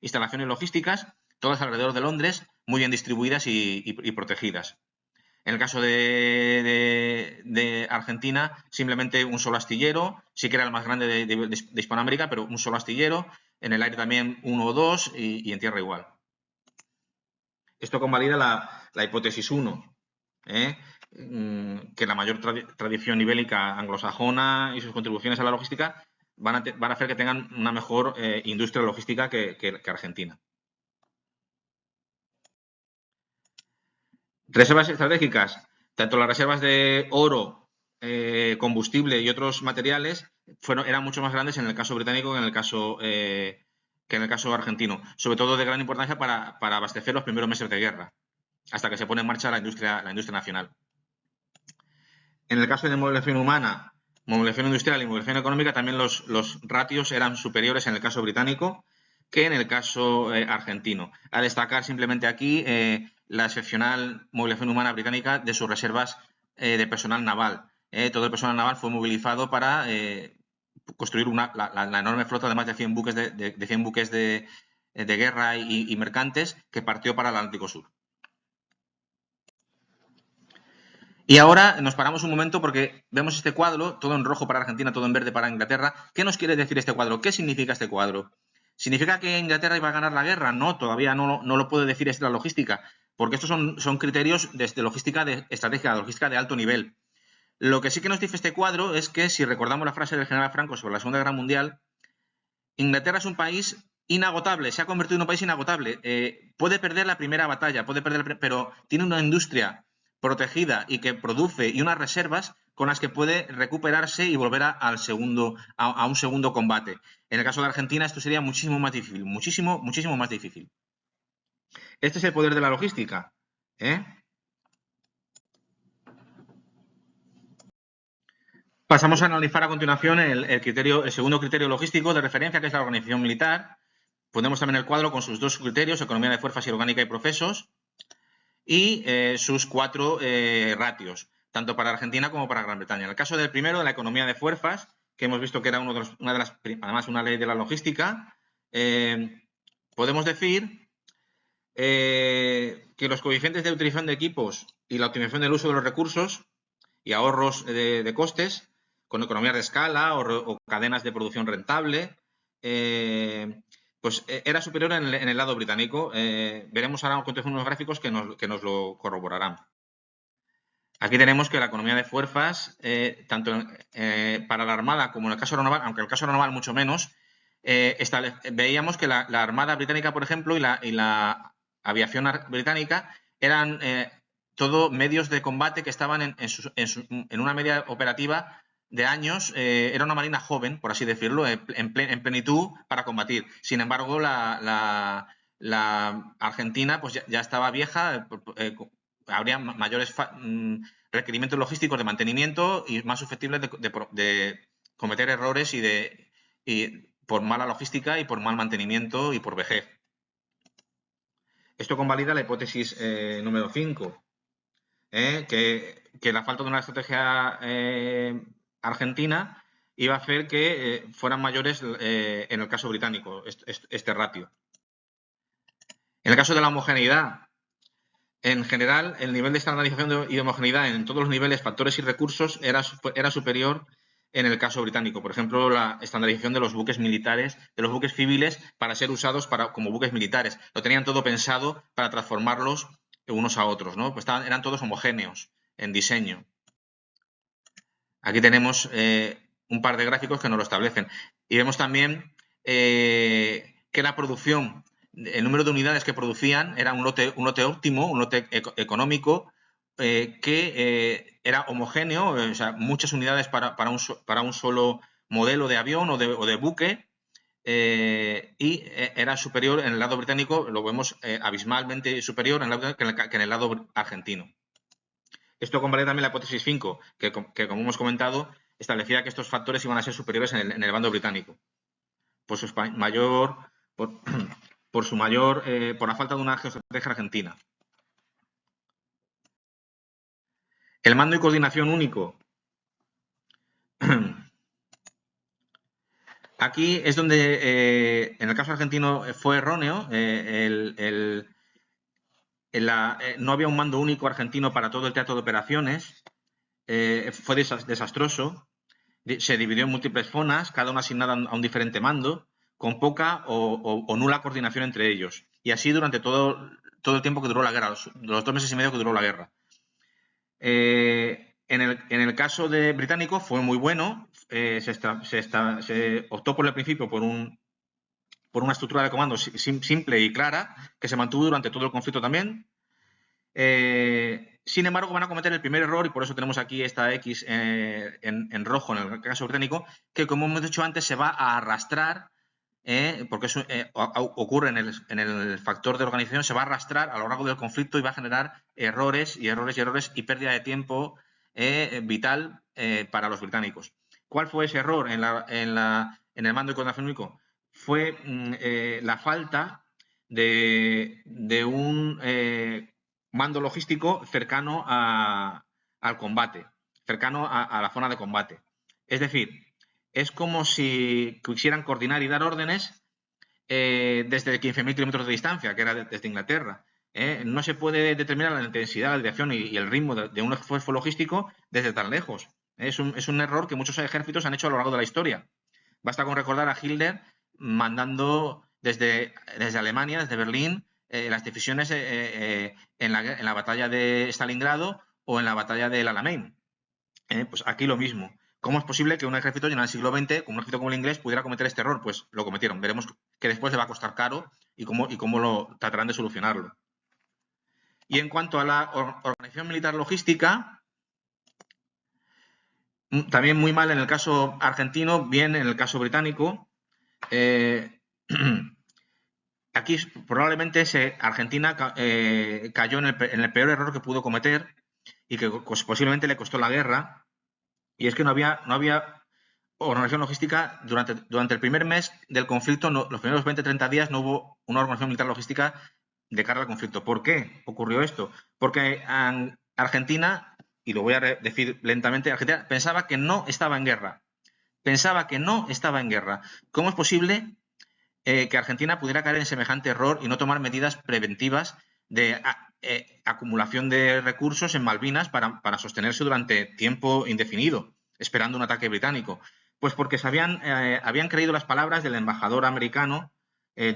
instalaciones logísticas, todas alrededor de Londres, muy bien distribuidas y protegidas. En el caso de Argentina, simplemente un solo astillero, sí que era el más grande de Hispanoamérica, pero un solo astillero. En el aire también uno o dos y en tierra igual. Esto convalida la hipótesis 1, que la mayor tradición ibérica anglosajona y sus contribuciones a la logística van a hacer que tengan una mejor industria logística que Argentina. Reservas estratégicas. Tanto las reservas de oro, combustible y otros materiales eran mucho más grandes en el caso británico que en el caso argentino. Sobre todo de gran importancia para abastecer los primeros meses de guerra, hasta que se pone en marcha la industria nacional. En el caso de movilización humana, movilización industrial y movilización económica, también los ratios eran superiores en el caso británico que en el caso argentino. A destacar simplemente aquí la excepcional movilización humana británica de sus reservas de personal naval. Todo el personal naval fue movilizado para construir la enorme flota de más de 100 buques de guerra y mercantes que partió para el Atlántico Sur. Y ahora nos paramos un momento porque vemos este cuadro, todo en rojo para Argentina, todo en verde para Inglaterra. ¿Qué nos quiere decir este cuadro? ¿Qué significa este cuadro? ¿Significa que Inglaterra iba a ganar la guerra? No, todavía no lo puede decir la logística, porque estos son criterios de logística estratégica, de logística de alto nivel. Lo que sí que nos dice este cuadro es que, si recordamos la frase del general Franco sobre la Segunda Guerra Mundial, Inglaterra es un país inagotable, se ha convertido en un país inagotable. Puede perder la primera batalla, pero tiene una industria protegida y que produce y unas reservas con las que puede recuperarse y volver a un segundo combate. En el caso de Argentina esto sería muchísimo más difícil, muchísimo más difícil. Este es el poder de la logística. Pasamos a analizar a continuación el segundo criterio logístico de referencia, que es la organización militar. Ponemos también el cuadro con sus dos criterios, economía de fuerzas y orgánica y procesos, y sus 4 ratios, tanto para Argentina como para Gran Bretaña. En el caso del primero, de la economía de fuerzas, que hemos visto que era además una ley de la logística, podemos decir que los coeficientes de utilización de equipos y la optimización del uso de los recursos y ahorros de costes, con economías de escala o cadenas de producción rentable, pues era superior en el lado británico. Veremos ahora a continuación unos gráficos que nos lo corroborarán. Aquí tenemos que la economía de fuerzas, tanto para la Armada como en el caso aeronaval, aunque en el caso aeronaval mucho menos, veíamos que la Armada británica, por ejemplo, y la aviación británica eran todo medios de combate que estaban en una media operativa de años. Era una marina joven, por así decirlo, en plenitud para combatir. Sin embargo, la Argentina pues ya estaba vieja, habría mayores requerimientos logísticos de mantenimiento y más susceptibles de cometer errores y por mala logística y por mal mantenimiento y por vejez. Esto convalida la hipótesis número 5, que la falta de una estrategia argentina iba a hacer que fueran mayores en el caso británico, este ratio. En el caso de la homogeneidad, en general, el nivel de estandarización y de homogeneidad en todos los niveles, factores y recursos era superior en el caso británico. Por ejemplo, la estandarización de los buques militares, de los buques civiles, para ser usados como buques militares. Lo tenían todo pensado para transformarlos unos a otros, ¿no? Pues eran todos homogéneos en diseño. Aquí tenemos un par de gráficos que nos lo establecen. Y vemos también que la producción, el número de unidades que producían era un lote óptimo, un lote económico, que era homogéneo, o sea, muchas unidades para un solo modelo de avión o de buque, y era superior en el lado británico, lo vemos abismalmente superior que en el lado argentino. Esto convalida también la hipótesis 5, que como hemos comentado, establecía que estos factores iban a ser superiores en el bando británico. Por su por la falta de una geoestrategia argentina. El mando y coordinación único. Aquí es donde, en el caso argentino, fue erróneo. No había un mando único argentino para todo el teatro de operaciones. Fue desastroso. Se dividió en múltiples zonas, cada una asignada a un diferente mando, con poca o nula coordinación entre ellos. Y así durante todo el tiempo que duró la guerra, los 2 meses y medio que duró la guerra. En el caso de británico fue muy bueno. Se optó por el principio por una estructura de comando simple y clara, que se mantuvo durante todo el conflicto también. Sin embargo, van a cometer el primer error, y por eso tenemos aquí esta X en rojo en el caso británico, que, como hemos dicho antes, se va a arrastrar, porque eso ocurre en el factor de organización, se va a arrastrar a lo largo del conflicto y va a generar errores y pérdida de tiempo vital para los británicos. ¿Cuál fue ese error en el mando de coordinación único? Fue la falta de un mando logístico cercano al combate, cercano a la zona de combate. Es decir, es como si quisieran coordinar y dar órdenes desde 15.000 kilómetros de distancia, que era desde Inglaterra. No se puede determinar la intensidad, la dirección y el ritmo de un esfuerzo logístico desde tan lejos. Es un error que muchos ejércitos han hecho a lo largo de la historia. Basta con recordar a Hitler mandando desde Alemania, desde Berlín, las decisiones en la batalla de Stalingrado o en la batalla del Alamein. Pues aquí lo mismo. ¿Cómo es posible que un ejército ya en el siglo XX, con un ejército como el inglés, pudiera cometer este error? Pues lo cometieron. Veremos que después le va a costar caro y cómo lo tratarán de solucionarlo. Y en cuanto a la organización militar logística, también muy mal en el caso argentino, bien en el caso británico. Aquí probablemente Argentina cayó en el peor error que pudo cometer y que pues, posiblemente le costó la guerra, y es que no había organización logística durante el primer mes del conflicto. Los primeros 20-30 días no hubo una organización militar logística de cara al conflicto. ¿Por qué ocurrió esto? Porque Argentina, y lo voy a decir lentamente, Argentina pensaba que no estaba en guerra. ¿Cómo es posible que Argentina pudiera caer en semejante error y no tomar medidas preventivas de acumulación de recursos en Malvinas para sostenerse durante tiempo indefinido, esperando un ataque británico? Pues porque habían creído las palabras del embajador americano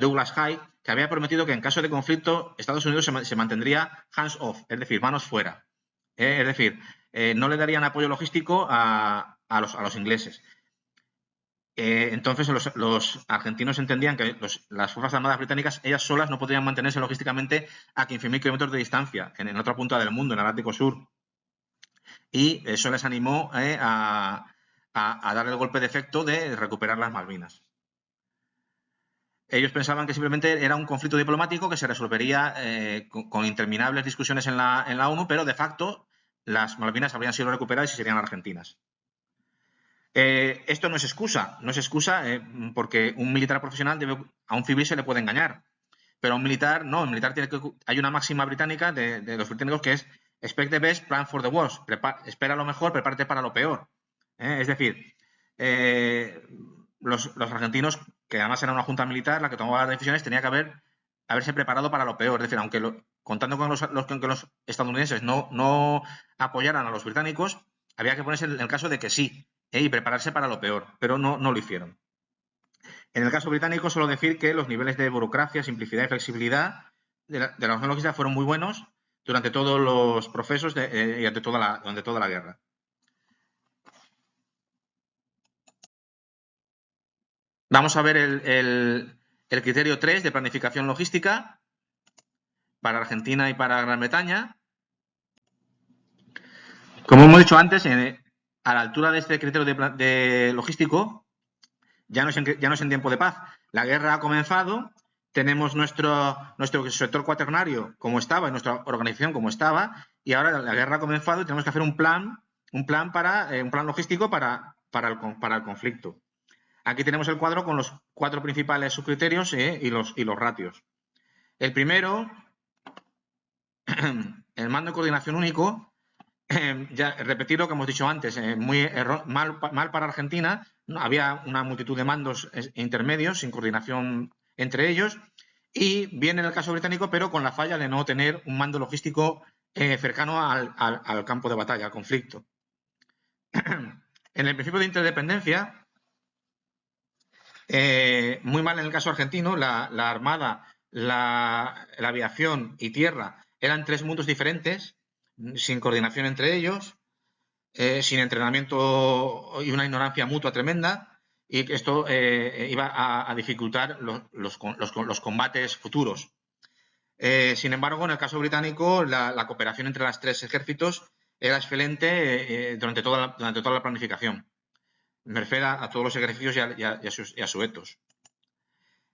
Douglas Haig, que había prometido que en caso de conflicto Estados Unidos se mantendría hands off, es decir, manos fuera. Es decir, no le darían apoyo logístico a los ingleses. Entonces los argentinos entendían que las fuerzas armadas británicas, ellas solas, no podrían mantenerse logísticamente a 15.000 kilómetros de distancia, en otra punta del mundo, en el Atlántico Sur. Y eso les animó a dar el golpe de efecto de recuperar las Malvinas. Ellos pensaban que simplemente era un conflicto diplomático que se resolvería con interminables discusiones en la ONU, pero de facto las Malvinas habrían sido recuperadas y serían argentinas. Esto no es excusa, porque un militar profesional a un civil se le puede engañar, pero a un militar no. Hay una máxima británica de los británicos que es expect the best, plan for the worst. Espera lo mejor, prepárate para lo peor. Es decir, los argentinos, que además era una junta militar la que tomaba las decisiones, tenía que haberse preparado para lo peor. Es decir, aunque contando con que los estadounidenses no apoyaran a los británicos, había que ponerse en el caso de que sí, y prepararse para lo peor, pero no lo hicieron. En el caso británico, solo decir que los niveles de burocracia, simplicidad y flexibilidad de la organización logística fueron muy buenos durante todos los procesos y durante toda la guerra. Vamos a ver el criterio 3 de planificación logística para Argentina y para Gran Bretaña. Como hemos dicho antes, a la altura de este criterio de logístico, ya no es en tiempo de paz. La guerra ha comenzado, tenemos nuestro sector cuaternario como estaba y nuestra organización como estaba, y ahora la guerra ha comenzado y tenemos que hacer un plan un plan logístico para el conflicto. Aquí tenemos el cuadro con los 4 principales subcriterios y los ratios. El primero, el mando de coordinación único, ya repetir lo que hemos dicho antes, mal para Argentina, ¿no? Había una multitud de mandos intermedios sin coordinación entre ellos, y bien en el caso británico, pero con la falla de no tener un mando logístico cercano al campo de batalla, al conflicto. En el principio de interdependencia, muy mal en el caso argentino, la Armada, la aviación y tierra eran 3 mundos diferentes, sin coordinación entre ellos, sin entrenamiento y una ignorancia mutua tremenda, y que esto iba a dificultar los combates futuros. Sin embargo, en el caso británico, la cooperación entre los 3 ejércitos era excelente durante toda la planificación. Me refiero a todos los ejercicios y a sus etos.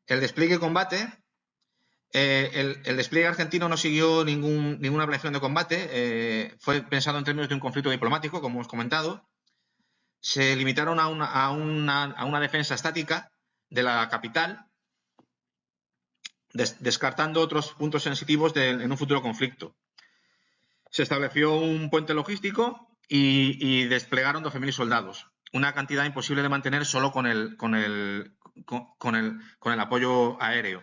El despliegue y combate. El despliegue argentino no siguió ninguna planeación de combate. Fue pensado en términos de un conflicto diplomático, como hemos comentado. Se limitaron a una defensa estática de la capital, descartando otros puntos sensitivos en un futuro conflicto. Se estableció un puente logístico y desplegaron 12.000 soldados, una cantidad imposible de mantener solo con el apoyo aéreo.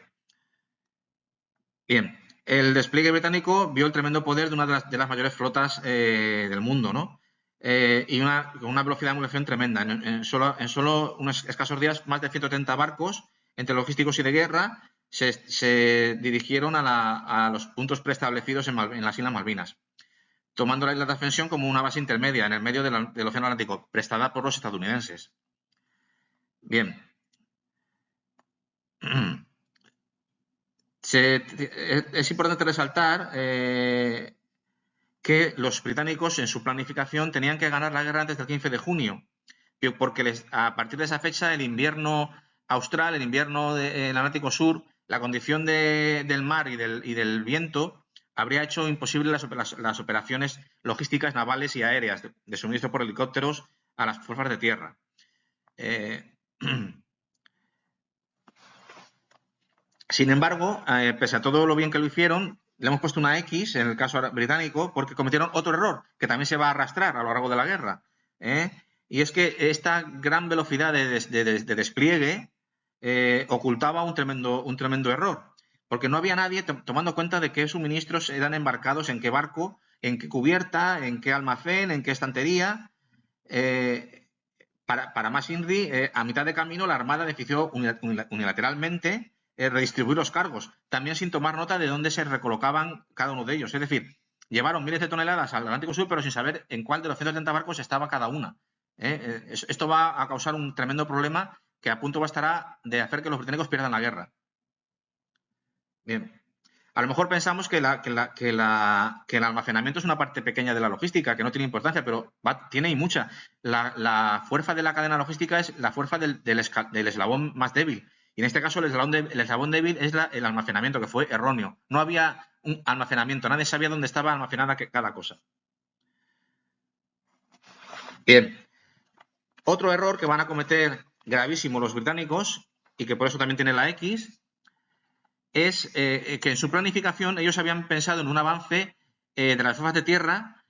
Bien, el despliegue británico vio el tremendo poder de una de las mayores flotas del mundo, ¿no? Y con una velocidad de munición tremenda. En solo unos escasos días, más de 130 barcos, entre logísticos y de guerra, se dirigieron a los puntos preestablecidos en las Islas Malvinas, tomando la isla de Ascensión como una base intermedia en el medio del Océano Atlántico, prestada por los estadounidenses. Bien. Es importante resaltar que los británicos en su planificación tenían que ganar la guerra antes del 15 de junio, porque a partir de esa fecha el invierno austral, el invierno del Atlántico Sur, la condición del mar y del viento habría hecho imposible las operaciones logísticas navales y aéreas de suministro por helicópteros a las fuerzas de tierra. Sin embargo, pese a todo lo bien que lo hicieron, le hemos puesto una X en el caso británico porque cometieron otro error que también se va a arrastrar a lo largo de la guerra. Y es que esta gran velocidad de despliegue ocultaba un tremendo error, porque no había nadie tomando cuenta de qué suministros eran embarcados en qué barco, en qué cubierta, en qué almacén, en qué estantería. Para más INRI, a mitad de camino la Armada decidió unilateralmente redistribuir los cargos, también sin tomar nota de dónde se recolocaban cada uno de ellos. Es decir, llevaron miles de toneladas al Atlántico Sur, pero sin saber en cuál de los 130 barcos estaba cada una. Esto va a causar un tremendo problema que a punto bastará de hacer que los británicos pierdan la guerra. Bien. A lo mejor pensamos que el almacenamiento es una parte pequeña de la logística, que no tiene importancia, pero tiene y mucha. La fuerza de la cadena logística es la fuerza del eslabón más débil. Y en este caso el eslabón débil es el almacenamiento, que fue erróneo. No había un almacenamiento, nadie sabía dónde estaba almacenada cada cosa. Bien. Otro error que van a cometer gravísimo los británicos, y que por eso también tiene la X, es que en su planificación ellos habían pensado en un avance de las fuerzas de tierra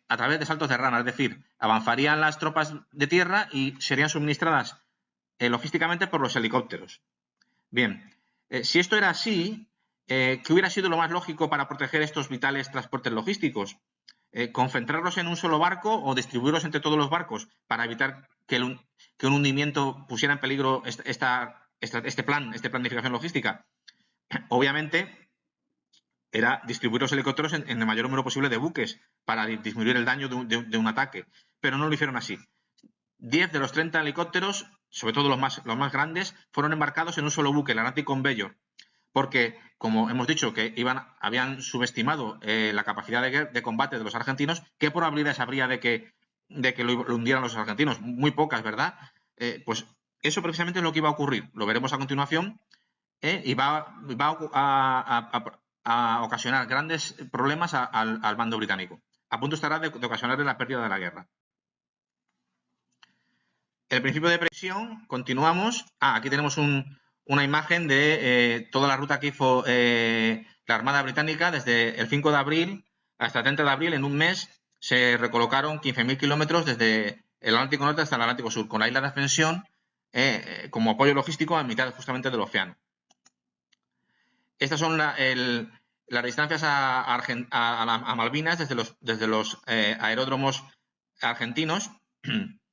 a través de saltos de rana, es decir, avanzarían las tropas de tierra y serían suministradas logísticamente por los helicópteros. Bien, si esto era así, ¿qué hubiera sido lo más lógico para proteger estos vitales transportes logísticos? ¿Concentrarlos en un solo barco o distribuirlos entre todos los barcos para evitar que un hundimiento pusiera en peligro este plan de planificación logística? Obviamente, era distribuir los helicópteros en el mayor número posible de buques para disminuir el daño de un ataque, pero no lo hicieron así. 10 de los 30 helicópteros, sobre todo los más grandes, fueron embarcados en un solo buque, el Atlantic Conveyor, porque, como hemos dicho, que habían subestimado la capacidad de combate de los argentinos. ¿Qué probabilidades habría de que lo hundieran los argentinos? Muy pocas, ¿verdad? Pues eso precisamente es lo que iba a ocurrir. Lo veremos a continuación. Y va a ocasionar grandes problemas al bando británico. a punto estará de ocasionarle la pérdida de la guerra. El principio de previsión, continuamos. Aquí tenemos una imagen de toda la ruta que hizo la Armada Británica desde el 5 de abril hasta el 30 de abril. En un mes se recolocaron 15.000 kilómetros desde el Atlántico Norte hasta el Atlántico Sur, con la isla de Ascensión como apoyo logístico a mitad justamente del océano. Estas son las distancias a Malvinas desde los aeródromos argentinos.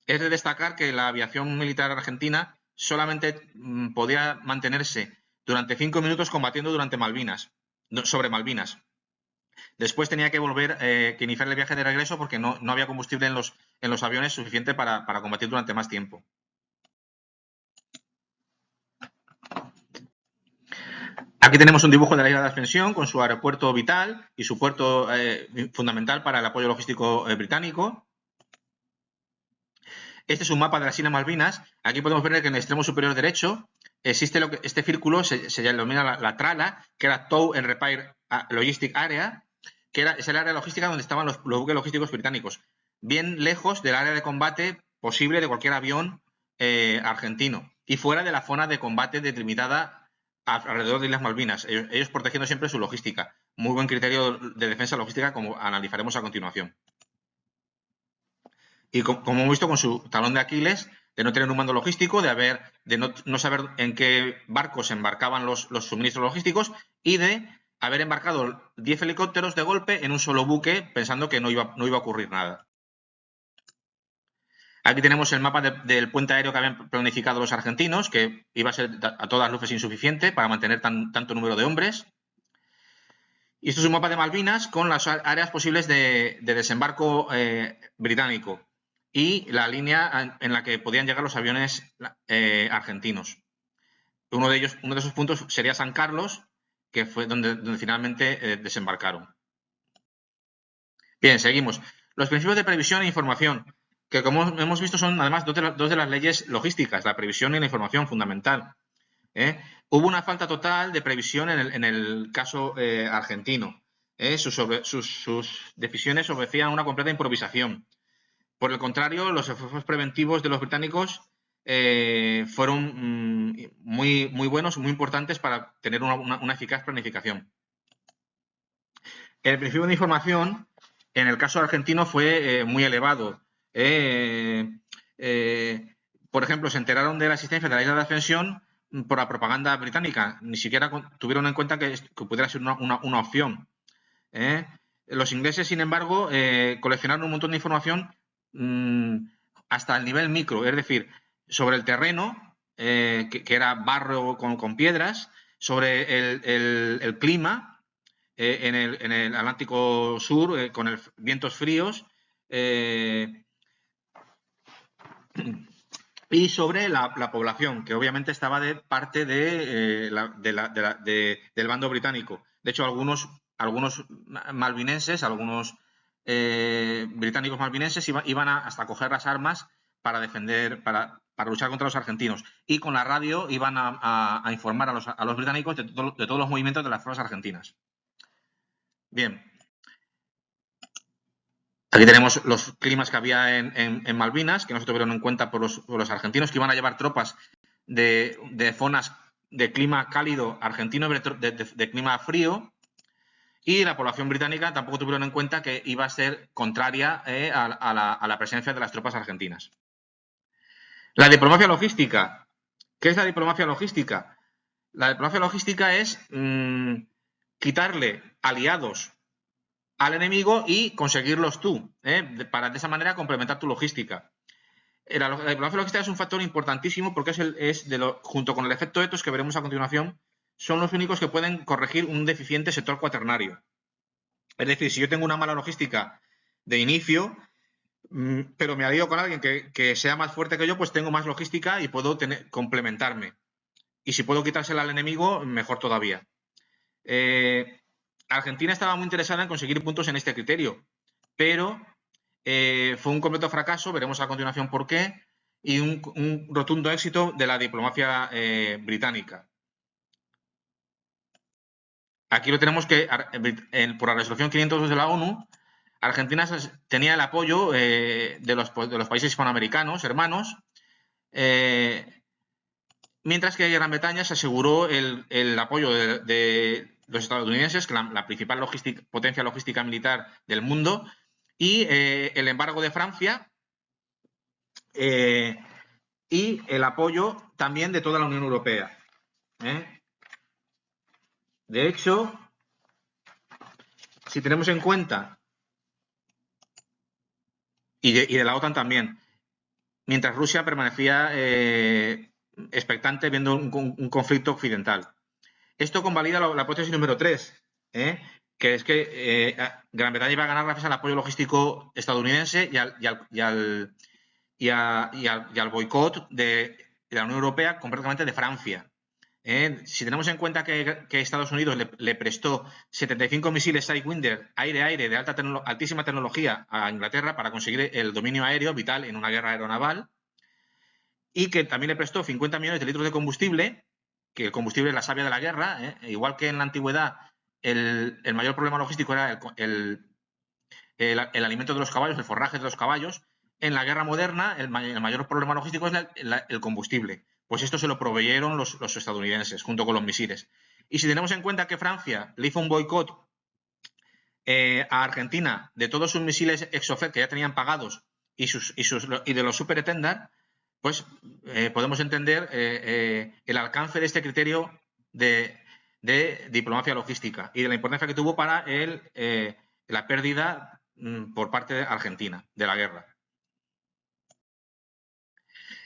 Es de destacar que la aviación militar argentina solamente podía mantenerse durante 5 minutos combatiendo sobre Malvinas. Después tenía que volver, que iniciar el viaje de regreso porque no había combustible en los aviones suficiente para combatir durante más tiempo. Aquí tenemos un dibujo de la isla de Ascensión con su aeropuerto vital y su puerto fundamental para el apoyo logístico británico. Este es un mapa de las Islas Malvinas. Aquí podemos ver que en el extremo superior derecho existe este círculo, se denomina la TRALA, que era Tow and Repair Logistic Area, que es el área logística donde estaban los buques logísticos británicos, bien lejos del área de combate posible de cualquier avión argentino y fuera de la zona de combate delimitada alrededor de Islas Malvinas, ellos protegiendo siempre su logística. Muy buen criterio de defensa logística, como analizaremos a continuación. Y como hemos visto, con su talón de Aquiles, de no tener un mando logístico, de no saber en qué barcos embarcaban los suministros logísticos y de haber embarcado 10 helicópteros de golpe en un solo buque pensando que no iba a ocurrir nada. Aquí tenemos el mapa del puente aéreo que habían planificado los argentinos, que iba a ser a todas luces insuficiente para mantener tanto número de hombres. Y esto es un mapa de Malvinas con las áreas posibles de desembarco británico y la línea en la que podían llegar los aviones argentinos. Uno de esos puntos sería San Carlos, que fue donde finalmente desembarcaron. Bien, seguimos. Los principios de previsión e información, que como hemos visto son además dos de las leyes logísticas, la previsión y la información fundamental. Hubo una falta total de previsión en el caso argentino. Sus decisiones obedecían a una completa improvisación. Por el contrario, los esfuerzos preventivos de los británicos fueron muy buenos, muy importantes para tener una eficaz planificación. El principio de información, en el caso argentino, fue muy elevado. Por ejemplo, se enteraron de la existencia de la isla de Ascensión por la propaganda británica. Ni siquiera tuvieron en cuenta que pudiera ser una opción. Los ingleses, sin embargo, coleccionaron un montón de información hasta el nivel micro, es decir, sobre el terreno, que era barro con piedras, sobre el clima, en el Atlántico Sur, con vientos fríos, y sobre la población, que obviamente estaba de parte del bando británico. De hecho, algunos malvinenses, algunos británicos malvinenses iban hasta coger las armas para defender, para luchar contra los argentinos. Y con la radio iban a informar a los británicos de todos los movimientos de las fuerzas argentinas. Bien. Aquí tenemos los climas que había en Malvinas, que no se tuvieron en cuenta por los argentinos, que iban a llevar tropas de zonas de clima cálido argentino, de clima frío, y la población británica tampoco tuvieron en cuenta que iba a ser contraria a la presencia de las tropas argentinas. La diplomacia logística. ¿Qué es la diplomacia logística? La diplomacia logística es quitarle aliados al enemigo y conseguirlos tú, para de esa manera complementar tu logística. La diplomacia logística es un factor importantísimo porque junto con el efecto Etos que veremos a continuación, son los únicos que pueden corregir un deficiente sector cuaternario. Es decir, si yo tengo una mala logística de inicio, pero me alío con alguien que sea más fuerte que yo, pues tengo más logística y puedo complementarme. Y si puedo quitársela al enemigo, mejor todavía. Argentina estaba muy interesada en conseguir puntos en este criterio, pero fue un completo fracaso, veremos a continuación por qué, y un rotundo éxito de la diplomacia británica. Aquí lo tenemos que, por la resolución 502 de la ONU, Argentina tenía el apoyo de los países hispanoamericanos, hermanos, mientras que Gran Bretaña se aseguró el apoyo de los estadounidenses, que la principal potencia logística militar del mundo, y el embargo de Francia y el apoyo también de toda la Unión Europea. De hecho, si tenemos en cuenta, y de la OTAN también, mientras Rusia permanecía expectante viendo un conflicto occidental. Esto convalida la hipótesis número 3, que es que Gran Bretaña iba a ganar gracias al apoyo logístico estadounidense y al boicot de la Unión Europea, concretamente de Francia. Si tenemos en cuenta que Estados Unidos le prestó 75 misiles Sidewinder aire-aire de altísima tecnología a Inglaterra para conseguir el dominio aéreo vital en una guerra aeronaval, y que también le prestó 50 millones de litros de combustible, que el combustible es la savia de la guerra, igual que en la antigüedad el mayor problema logístico era el alimento de los caballos, el forraje de los caballos. En la guerra moderna el mayor problema logístico es el combustible. Pues esto se lo proveyeron los estadounidenses junto con los misiles. Y si tenemos en cuenta que Francia le hizo un boicot a Argentina de todos sus misiles Exocet que ya tenían pagados y de los Super Etendard, pues podemos entender el alcance de este criterio de diplomacia logística y de la importancia que tuvo para la pérdida por parte de Argentina de la guerra.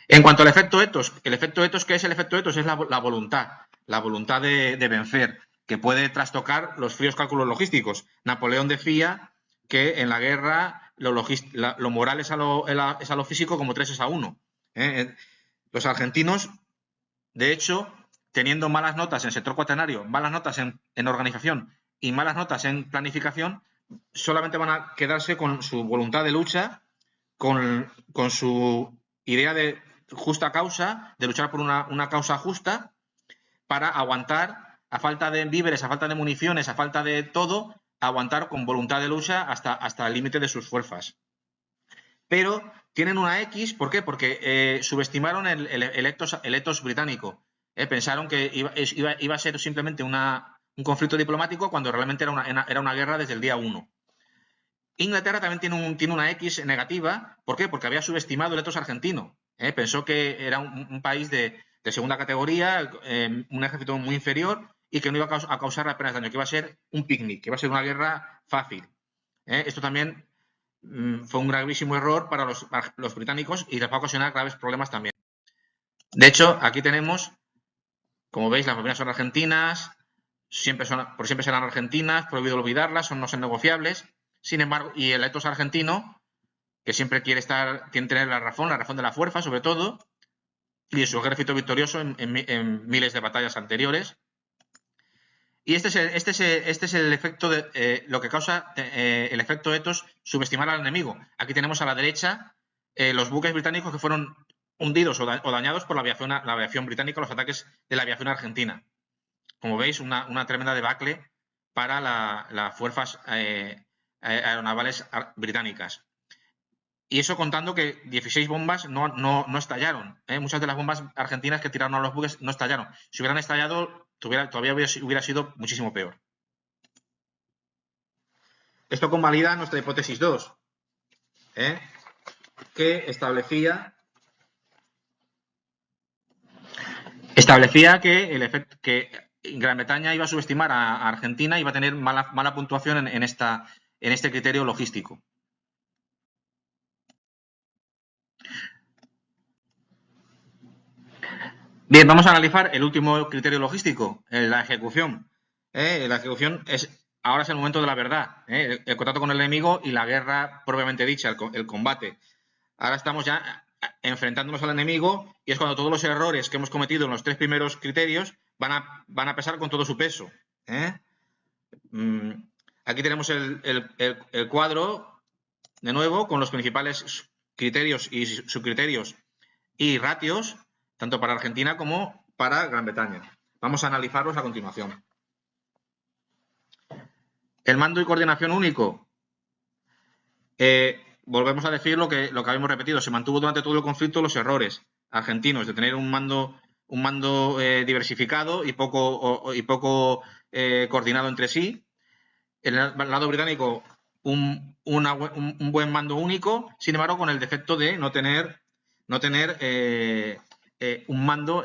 En cuanto al efecto Etos, ¿qué es el efecto Etos? Es la voluntad de vencer, que puede trastocar los fríos cálculos logísticos. Napoleón decía que en la guerra lo moral es a lo físico como 3 es a 1. Los argentinos, de hecho, teniendo malas notas en sector cuaternario, malas notas en organización y malas notas en planificación, solamente van a quedarse con su voluntad de lucha, con su idea de justa causa, de luchar por una causa justa, para aguantar, a falta de víveres, a falta de municiones, a falta de todo, aguantar con voluntad de lucha hasta el límite de sus fuerzas. Pero tienen una X, ¿por qué? Porque subestimaron el etos británico. Pensaron que iba a ser simplemente un conflicto diplomático cuando realmente era una guerra desde el día 1. Inglaterra también tiene una X negativa. ¿Por qué? Porque había subestimado el etos argentino. Pensó que era un país de segunda categoría, un ejército muy inferior y que no iba a causar apenas daño, que iba a ser un picnic, que iba a ser una guerra fácil. Esto también fue un gravísimo error para los británicos y les va a ocasionar graves problemas también. De hecho, aquí tenemos, como veis, las propinas son argentinas, por siempre serán argentinas, prohibido olvidarlas, no son negociables. Sin embargo, y el etos argentino, que siempre quiere tener la razón de la fuerza, sobre todo, y su ejército victorioso en miles de batallas anteriores. Y este es el efecto lo que causa el efecto etos, subestimar al enemigo. Aquí tenemos a la derecha los buques británicos que fueron hundidos o dañados por la aviación británica, los ataques de la aviación argentina. Como veis, una tremenda debacle para las fuerzas aeronavales británicas. Y eso contando que 16 bombas no estallaron. Muchas de las bombas argentinas que tiraron a los buques no estallaron. Si hubieran estallado, todavía hubiera sido muchísimo peor. Esto convalida nuestra hipótesis 2, que establecía que Gran Bretaña iba a subestimar a Argentina y iba a tener mala puntuación en este criterio logístico. Bien, vamos a analizar el último criterio logístico, la ejecución. La ejecución ahora es el momento de la verdad, el contacto con el enemigo y la guerra propiamente dicha, el combate. Ahora estamos ya enfrentándonos al enemigo y es cuando todos los errores que hemos cometido en los 3 primeros criterios van a pesar con todo su peso. Aquí tenemos el cuadro, de nuevo, con los principales criterios y subcriterios y ratios, tanto para Argentina como para Gran Bretaña. Vamos a analizarlos a continuación. El mando y coordinación único. Volvemos a decir lo que habíamos repetido. Se mantuvo durante todo el conflicto los errores argentinos de tener un mando diversificado y poco coordinado entre sí. En el lado británico, un buen mando único, sin embargo, con el defecto de no tener un mando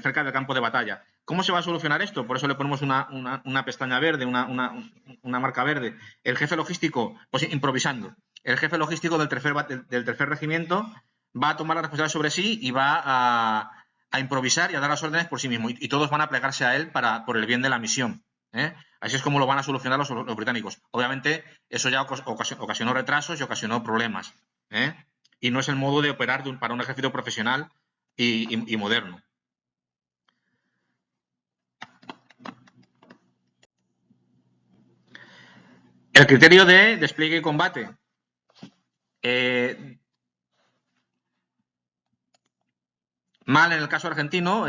cerca del campo de batalla. ¿Cómo se va a solucionar esto? Por eso le ponemos una pestaña verde, una marca verde. El jefe logístico, pues improvisando. El jefe logístico del tercer regimiento va a tomar la responsabilidad sobre sí y va a improvisar y a dar las órdenes por sí mismo. Y todos van a plegarse a él por el bien de la misión. Así es como lo van a solucionar los británicos. Obviamente, eso ya ocasionó retrasos y ocasionó problemas. Y no es el modo de operar para un ejército profesional y moderno. El criterio de despliegue y combate. Mal en el caso argentino,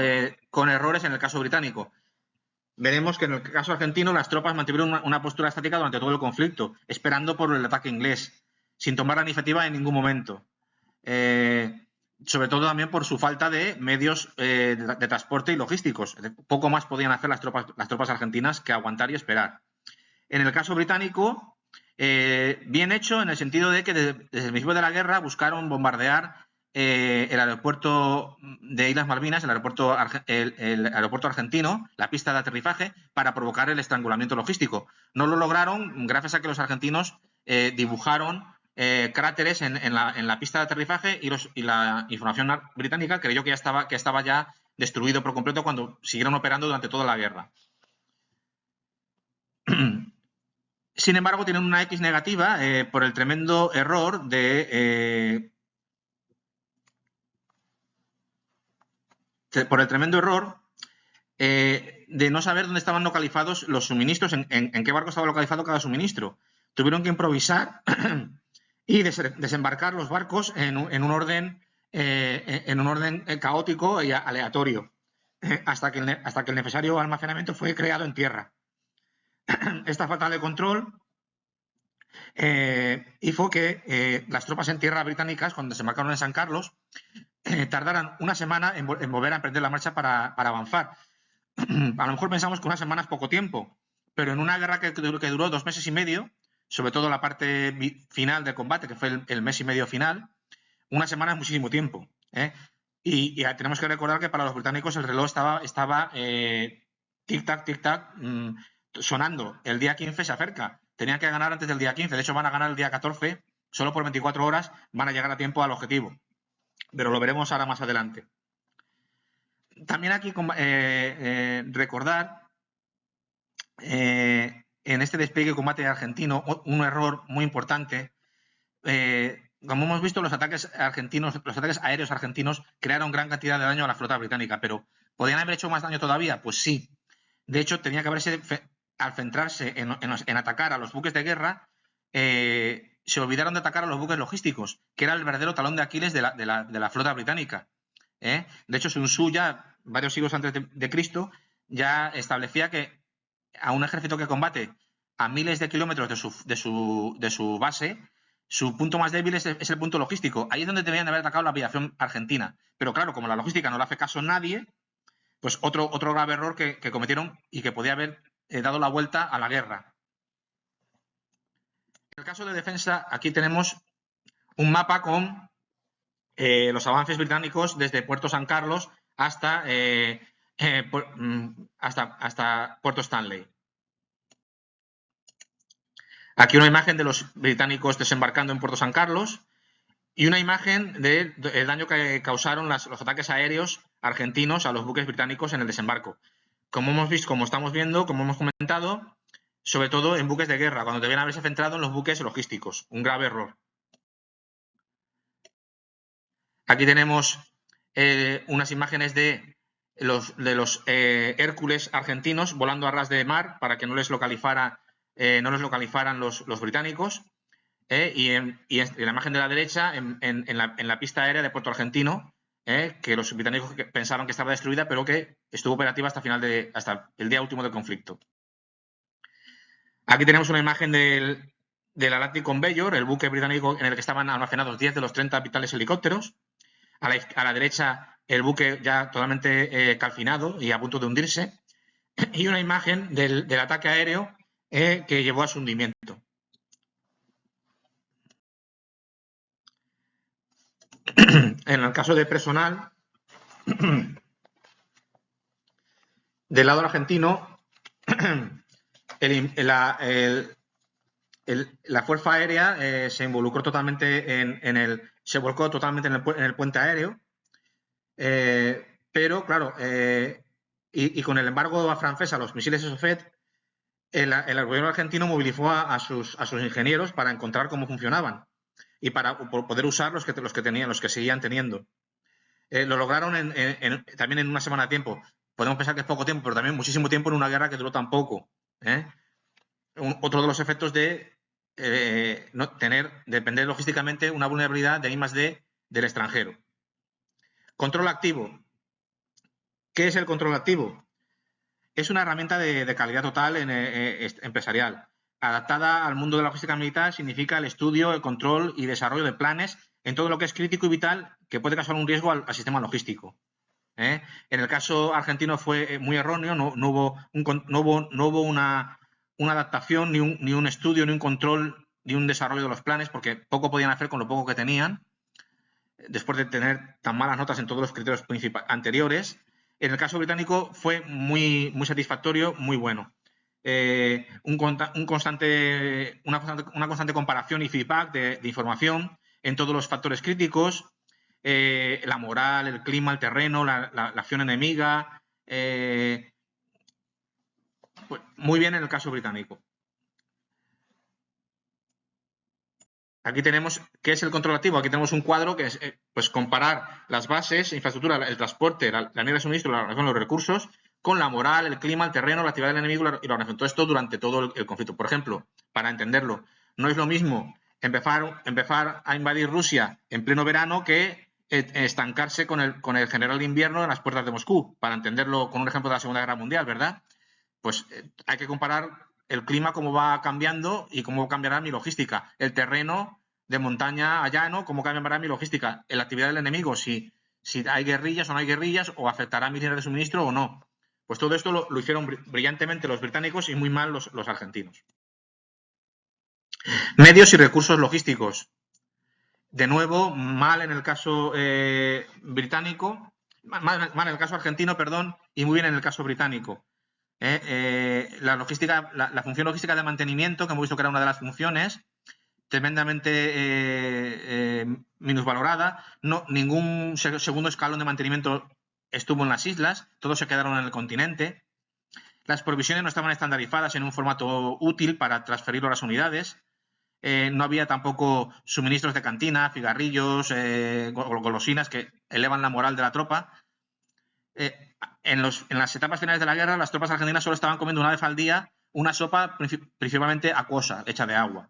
con errores en el caso británico. Veremos que en el caso argentino las tropas mantuvieron una postura estática durante todo el conflicto, esperando por el ataque inglés, sin tomar la iniciativa en ningún momento. Sobre todo también por su falta de medios de transporte y logísticos. Poco más podían hacer las tropas argentinas que aguantar y esperar. En el caso británico, bien hecho en el sentido de que desde el principio de la guerra buscaron bombardear el aeropuerto de Islas Malvinas, el aeropuerto argentino, la pista de aterrizaje, para provocar el estrangulamiento logístico. No lo lograron gracias a que los argentinos dibujaron cráteres en la pista de aterrizaje y la información británica creyó que ya estaba ya destruido por completo cuando siguieron operando durante toda la guerra. Sin embargo, tienen una X negativa por el tremendo error de no saber dónde estaban localizados los suministros, en qué barco estaba localizado cada suministro. Tuvieron que improvisar y desembarcar los barcos en un orden caótico y aleatorio, hasta que el necesario almacenamiento fue creado en tierra. Esta falta de control hizo que las tropas en tierra británicas, cuando desembarcaron en San Carlos, tardaran una semana en volver a emprender la marcha para avanzar. A lo mejor pensamos que una semana es poco tiempo, pero en una guerra que duró 2 meses y medio, sobre todo la parte final del combate, que fue el mes y medio final, una semana es muchísimo tiempo. Y tenemos que recordar que para los británicos el reloj estaba tic-tac, tic-tac, sonando. El día 15 se acerca. Tenían que ganar antes del día 15. De hecho, van a ganar el día 14. Solo por 24 horas van a llegar a tiempo al objetivo. Pero lo veremos ahora más adelante. También aquí recordar en este despliegue de combate argentino un error muy importante. Como hemos visto, los ataques aéreos argentinos crearon gran cantidad de daño a la flota británica, pero ¿podrían haber hecho más daño todavía? Pues sí. De hecho, tenía que haberse, al centrarse en atacar a los buques de guerra, se olvidaron de atacar a los buques logísticos, que era el verdadero talón de Aquiles de la flota británica. De hecho, Sun Tzu ya, varios siglos antes de Cristo, ya establecía que a un ejército que combate a miles de kilómetros de su base, su punto más débil es el punto logístico. Ahí es donde deberían haber atacado la aviación argentina. Pero claro, como la logística no le hace caso a nadie, pues otro grave error que cometieron y que podía haber dado la vuelta a la guerra. En el caso de defensa, aquí tenemos un mapa con los avances británicos desde Puerto San Carlos hasta Puerto Stanley. Aquí una imagen de los británicos desembarcando en Puerto San Carlos y una imagen del daño que causaron los ataques aéreos argentinos a los buques británicos en el desembarco. Como estamos viendo, como hemos comentado, sobre todo en buques de guerra, cuando debían haberse centrado en los buques logísticos. Un grave error. Aquí tenemos unas imágenes de los Hércules argentinos volando a ras de mar para que no les localizaran los británicos. Y en la imagen de la derecha, en la pista aérea de Puerto Argentino, que los británicos pensaban que estaba destruida, pero que estuvo operativa hasta el día último del conflicto. Aquí tenemos una imagen del del Atlantic Conveyor, el buque británico en el que estaban almacenados 10 de los 30 vitales helicópteros. A la derecha, el buque ya totalmente calcinado y a punto de hundirse. Y una imagen del ataque aéreo que llevó a su hundimiento. En el caso de personal, del lado argentino, la Fuerza Aérea se involucró totalmente se volcó totalmente en el puente aéreo, pero claro, y con el embargo francés a los misiles Sofet, el gobierno argentino movilizó a sus ingenieros para encontrar cómo funcionaban y para poder usar los que seguían teniendo. Lo lograron también en una semana de tiempo. Podemos pensar que es poco tiempo, pero también muchísimo tiempo en una guerra que duró tan poco. Otro de los efectos de no depender logísticamente una vulnerabilidad de I+D del extranjero. Control activo. ¿Qué es el control activo? Es una herramienta de calidad total empresarial. Adaptada al mundo de la logística militar, significa el estudio, el control y desarrollo de planes en todo lo que es crítico y vital que puede causar un riesgo al sistema logístico. En el caso argentino fue muy erróneo, no hubo una adaptación, ni un estudio, ni un control, ni un desarrollo de los planes, porque poco podían hacer con lo poco que tenían, después de tener tan malas notas en todos los criterios anteriores. En el caso británico fue muy satisfactorio, muy bueno. Una constante comparación y feedback de información en todos los factores críticos, la moral, el clima, el terreno, la acción enemiga. Pues muy bien en el caso británico. Aquí tenemos, ¿qué es el control activo? Aquí tenemos un cuadro que es pues comparar las bases, infraestructura, el transporte, la línea de suministro, la relación de los recursos, con la moral, el clima, el terreno, la actividad del enemigo y la organización. Todo esto durante todo el conflicto. Por ejemplo, para entenderlo, no es lo mismo empezar a invadir Rusia en pleno verano que estancarse con el general de invierno en las puertas de Moscú, para entenderlo con un ejemplo de la Segunda Guerra Mundial, ¿verdad? Pues hay que comparar el clima, cómo va cambiando y cómo cambiará mi logística. El terreno de montaña a llano, cómo cambiará mi logística. La actividad del enemigo, si hay guerrillas o no hay guerrillas, o afectará a mis líneas de suministro o no. Pues todo esto lo hicieron brillantemente los británicos y muy mal los argentinos. Medios y recursos logísticos. De nuevo, mal en el caso británico, mal en el caso argentino, perdón, y muy bien en el caso británico. La función logística de mantenimiento, que hemos visto que era una de las funciones, tremendamente minusvalorada. Ningún segundo escalón de mantenimiento estuvo en las islas, todos se quedaron en el continente. Las provisiones no estaban estandarizadas en un formato útil para transferirlo a las unidades. No había tampoco suministros de cantina, cigarrillos, golosinas que elevan la moral de la tropa. En las etapas finales de la guerra, las tropas argentinas solo estaban comiendo una vez al día una sopa principalmente acuosa, hecha de agua.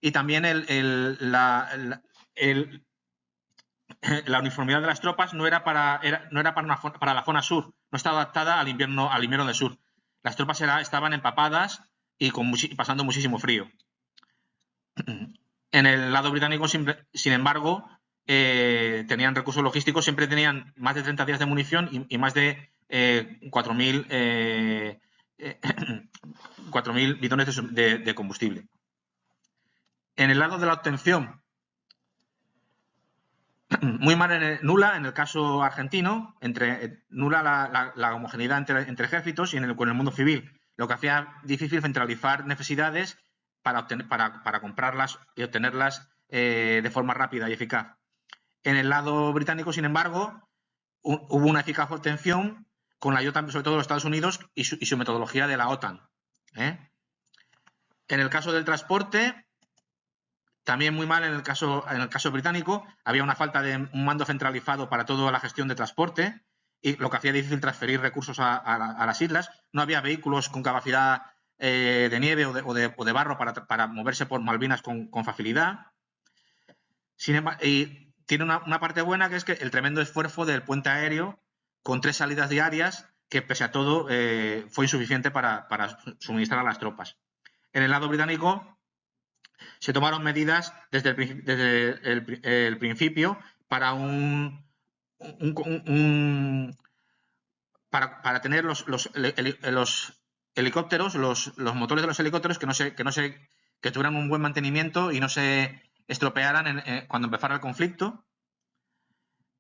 Y también la uniformidad de las tropas no era para la zona sur, no estaba adaptada al invierno del sur. Las tropas estaban empapadas y pasando muchísimo frío. En el lado británico, sin embargo, tenían recursos logísticos, siempre tenían más de 30 días de munición y más de 4.000 bidones de combustible. En el lado de la obtención, muy mal, nula en el caso argentino, nula la homogeneidad entre ejércitos y con el mundo civil, lo que hacía difícil centralizar necesidades para comprarlas y obtenerlas de forma rápida y eficaz. En el lado británico, sin embargo, hubo una eficaz obtención con la ayuda sobre todo de los Estados Unidos y su metodología de la OTAN. En el caso del transporte, también muy mal en el caso británico. Había una falta de un mando centralizado para toda la gestión de transporte, y lo que hacía difícil transferir recursos a las islas. No había vehículos con capacidad de nieve o de barro para moverse por Malvinas con facilidad. Sin embargo, y tiene una parte buena, que es que el tremendo esfuerzo del puente aéreo con 3 salidas diarias, que pese a todo fue insuficiente para suministrar a las tropas. En el lado británico, se tomaron medidas desde el principio para para tener los helicópteros, los motores de los helicópteros que tuvieran un buen mantenimiento y no se estropearan cuando empezara el conflicto.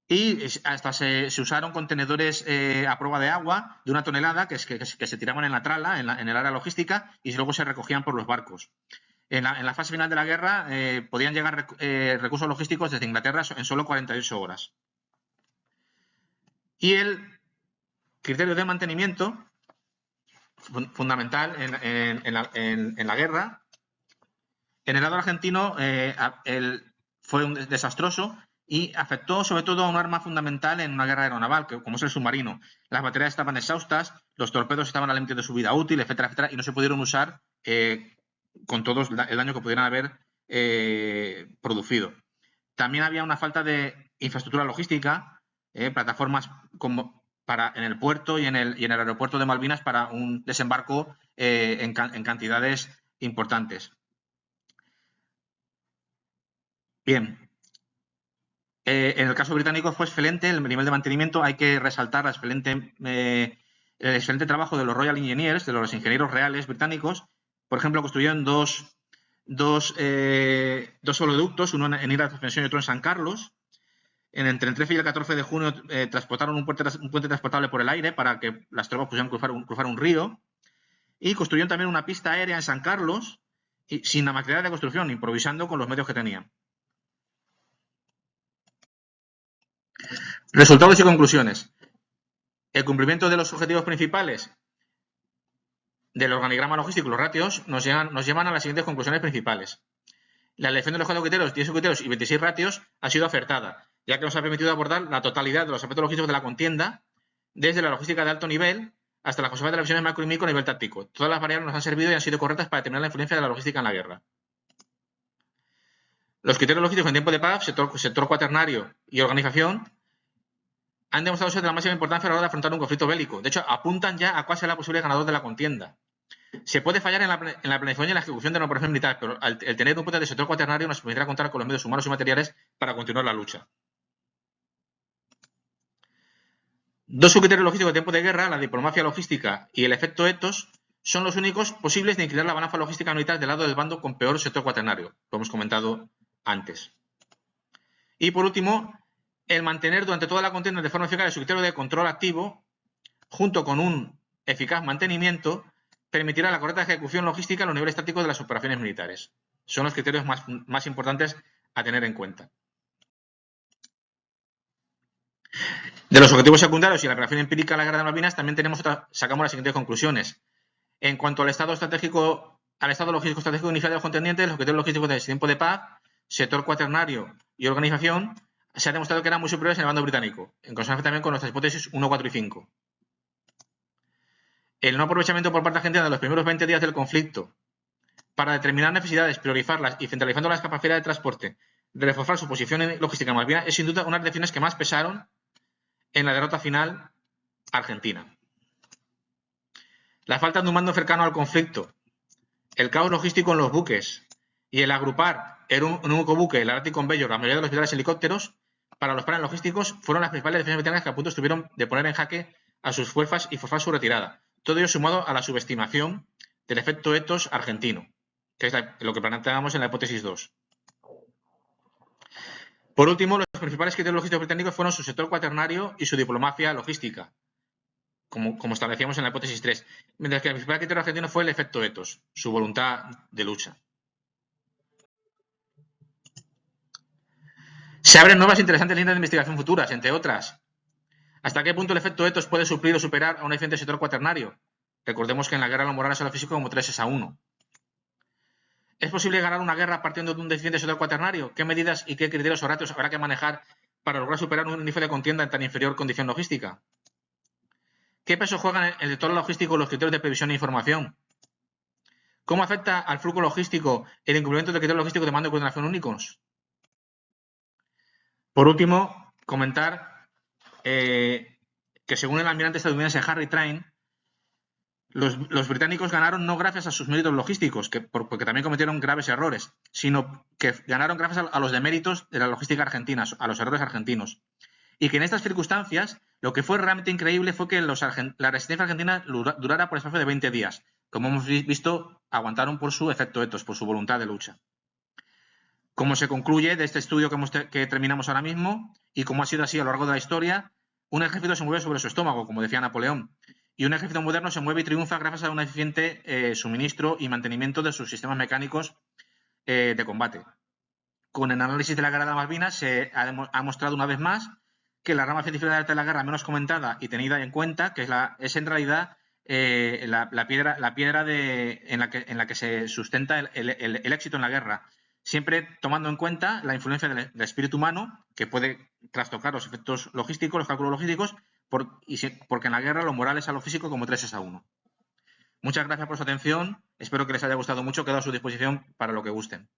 Y hasta se usaron contenedores a prueba de agua de 1 tonelada que se tiraban en la trala, en el área logística, y luego se recogían por los barcos. En la fase final de la guerra podían llegar recursos logísticos desde Inglaterra en solo 48 horas. Y el criterio de mantenimiento, fundamental en la guerra, en el lado argentino fue desastroso y afectó sobre todo a un arma fundamental en una guerra aeronaval, como es el submarino. Las baterías estaban exhaustas, los torpedos estaban al límite de su vida útil, etcétera, etcétera, y no se pudieron usar con todo el daño que pudieran haber producido. También había una falta de infraestructura logística, plataformas en el puerto y en el aeropuerto de Malvinas para un desembarco en cantidades importantes. Bien. En el caso británico fue excelente el nivel de mantenimiento. Hay que resaltar el excelente trabajo de los Royal Engineers, de los ingenieros reales británicos. Por ejemplo, construyeron dos oleoductos, uno en Isla de Suspensión y otro en San Carlos. Entre el 13 y el 14 de junio transportaron un puente transportable por el aire para que las tropas pudieran cruzar un río. Y construyeron también una pista aérea en San Carlos sin la maquinaria de construcción, improvisando con los medios que tenían. Resultados y conclusiones. El cumplimiento de los objetivos principales del organigrama logístico y los ratios nos llevan a las siguientes conclusiones principales. La elección de los 4 criterios, 10 criterios y 26 ratios ha sido acertada, ya que nos ha permitido abordar la totalidad de los aspectos logísticos de la contienda, desde la logística de alto nivel hasta la consecuencia de las visiones macro y micro a nivel táctico. Todas las variables nos han servido y han sido correctas para determinar la influencia de la logística en la guerra. Los criterios logísticos en tiempo de paz, sector cuaternario y organización, han demostrado ser de la máxima importancia a la hora de afrontar un conflicto bélico. De hecho, apuntan ya a cuál será el posible ganador de la contienda. Se puede fallar en la planificación y en la ejecución de una operación militar, pero el tener un puente de sector cuaternario nos permitirá contar con los medios humanos y materiales para continuar la lucha. Dos subcriterios logísticos de tiempo de guerra, la diplomacia logística y el efecto ethos, son los únicos posibles de inclinar la balanza logística militar del lado del bando con peor sector cuaternario, lo hemos comentado antes. Y por último, el mantener durante toda la contienda de forma eficaz el criterio de control activo, junto con un eficaz mantenimiento, permitirá la correcta ejecución logística en los niveles tácticos de las operaciones militares. Son los criterios más importantes a tener en cuenta. De los objetivos secundarios y la operación empírica de la guerra de Malvinas también sacamos las siguientes conclusiones. En cuanto al estado logístico estratégico inicial de los contendientes, los criterios logísticos de tiempo de paz, sector cuaternario y organización, se ha demostrado que eran muy superiores en el bando británico, en consonancia también con nuestras hipótesis 1, 4 y 5. El no aprovechamiento por parte argentina de los primeros 20 días del conflicto para determinar necesidades, priorizarlas y centralizando las capacidades de transporte, de reforzar su posición logística en Malvinas, es sin duda una de las decisiones que más pesaron en la derrota final argentina. La falta de un mando cercano al conflicto, el caos logístico en los buques y el agrupar en un único buque, el Atlantic Conveyor, la mayoría de los militares helicópteros para los planes logísticos fueron las principales defensas británicas que a punto estuvieron de poner en jaque a sus fuerzas y forzar su retirada. Todo ello sumado a la subestimación del efecto ethos argentino, que es lo que planteábamos en la hipótesis 2. Por último, los principales criterios logísticos británicos fueron su sector cuaternario y su diplomacia logística, como establecíamos en la hipótesis 3, mientras que el principal criterio argentino fue el efecto ethos, su voluntad de lucha. Se abren nuevas interesantes líneas de investigación futuras, entre otras. ¿Hasta qué punto el efecto ethos puede suplir o superar a un eficiente sector cuaternario? Recordemos que en la guerra lo moral es a lo físico como 3-1. ¿Es posible ganar una guerra partiendo de un deficiente sector cuaternario? ¿Qué medidas y qué criterios o ratios habrá que manejar para lograr superar un índice de contienda en tan inferior condición logística? ¿Qué peso juegan en el sector logístico los criterios de previsión e información? ¿Cómo afecta al flujo logístico el incumplimiento de criterios logísticos de mando y coordinación únicos? Por último, comentar que según el almirante estadounidense Harry Train, Los británicos ganaron no gracias a sus méritos logísticos, porque también cometieron graves errores, sino que ganaron gracias a los deméritos de la logística argentina, a los errores argentinos. Y que en estas circunstancias lo que fue realmente increíble fue que la resistencia argentina durara por espacio de 20 días. Como hemos visto, aguantaron por su efecto etos, por su voluntad de lucha. Como se concluye de este estudio que terminamos ahora mismo, y como ha sido así a lo largo de la historia, un ejército se mueve sobre su estómago, como decía Napoleón, y un ejército moderno se mueve y triunfa gracias a un eficiente suministro y mantenimiento de sus sistemas mecánicos de combate. Con el análisis de la guerra de Malvinas se ha mostrado una vez más que la rama científica del arte de la guerra menos comentada y tenida en cuenta, que es en realidad la piedra en la que se sustenta el éxito en la guerra, siempre tomando en cuenta la influencia del espíritu humano, que puede trastocar los efectos logísticos, los cálculos logísticos, porque en la guerra lo moral es a lo físico como 3 es a 1. Muchas gracias por su atención, espero que les haya gustado mucho, quedo a su disposición para lo que gusten.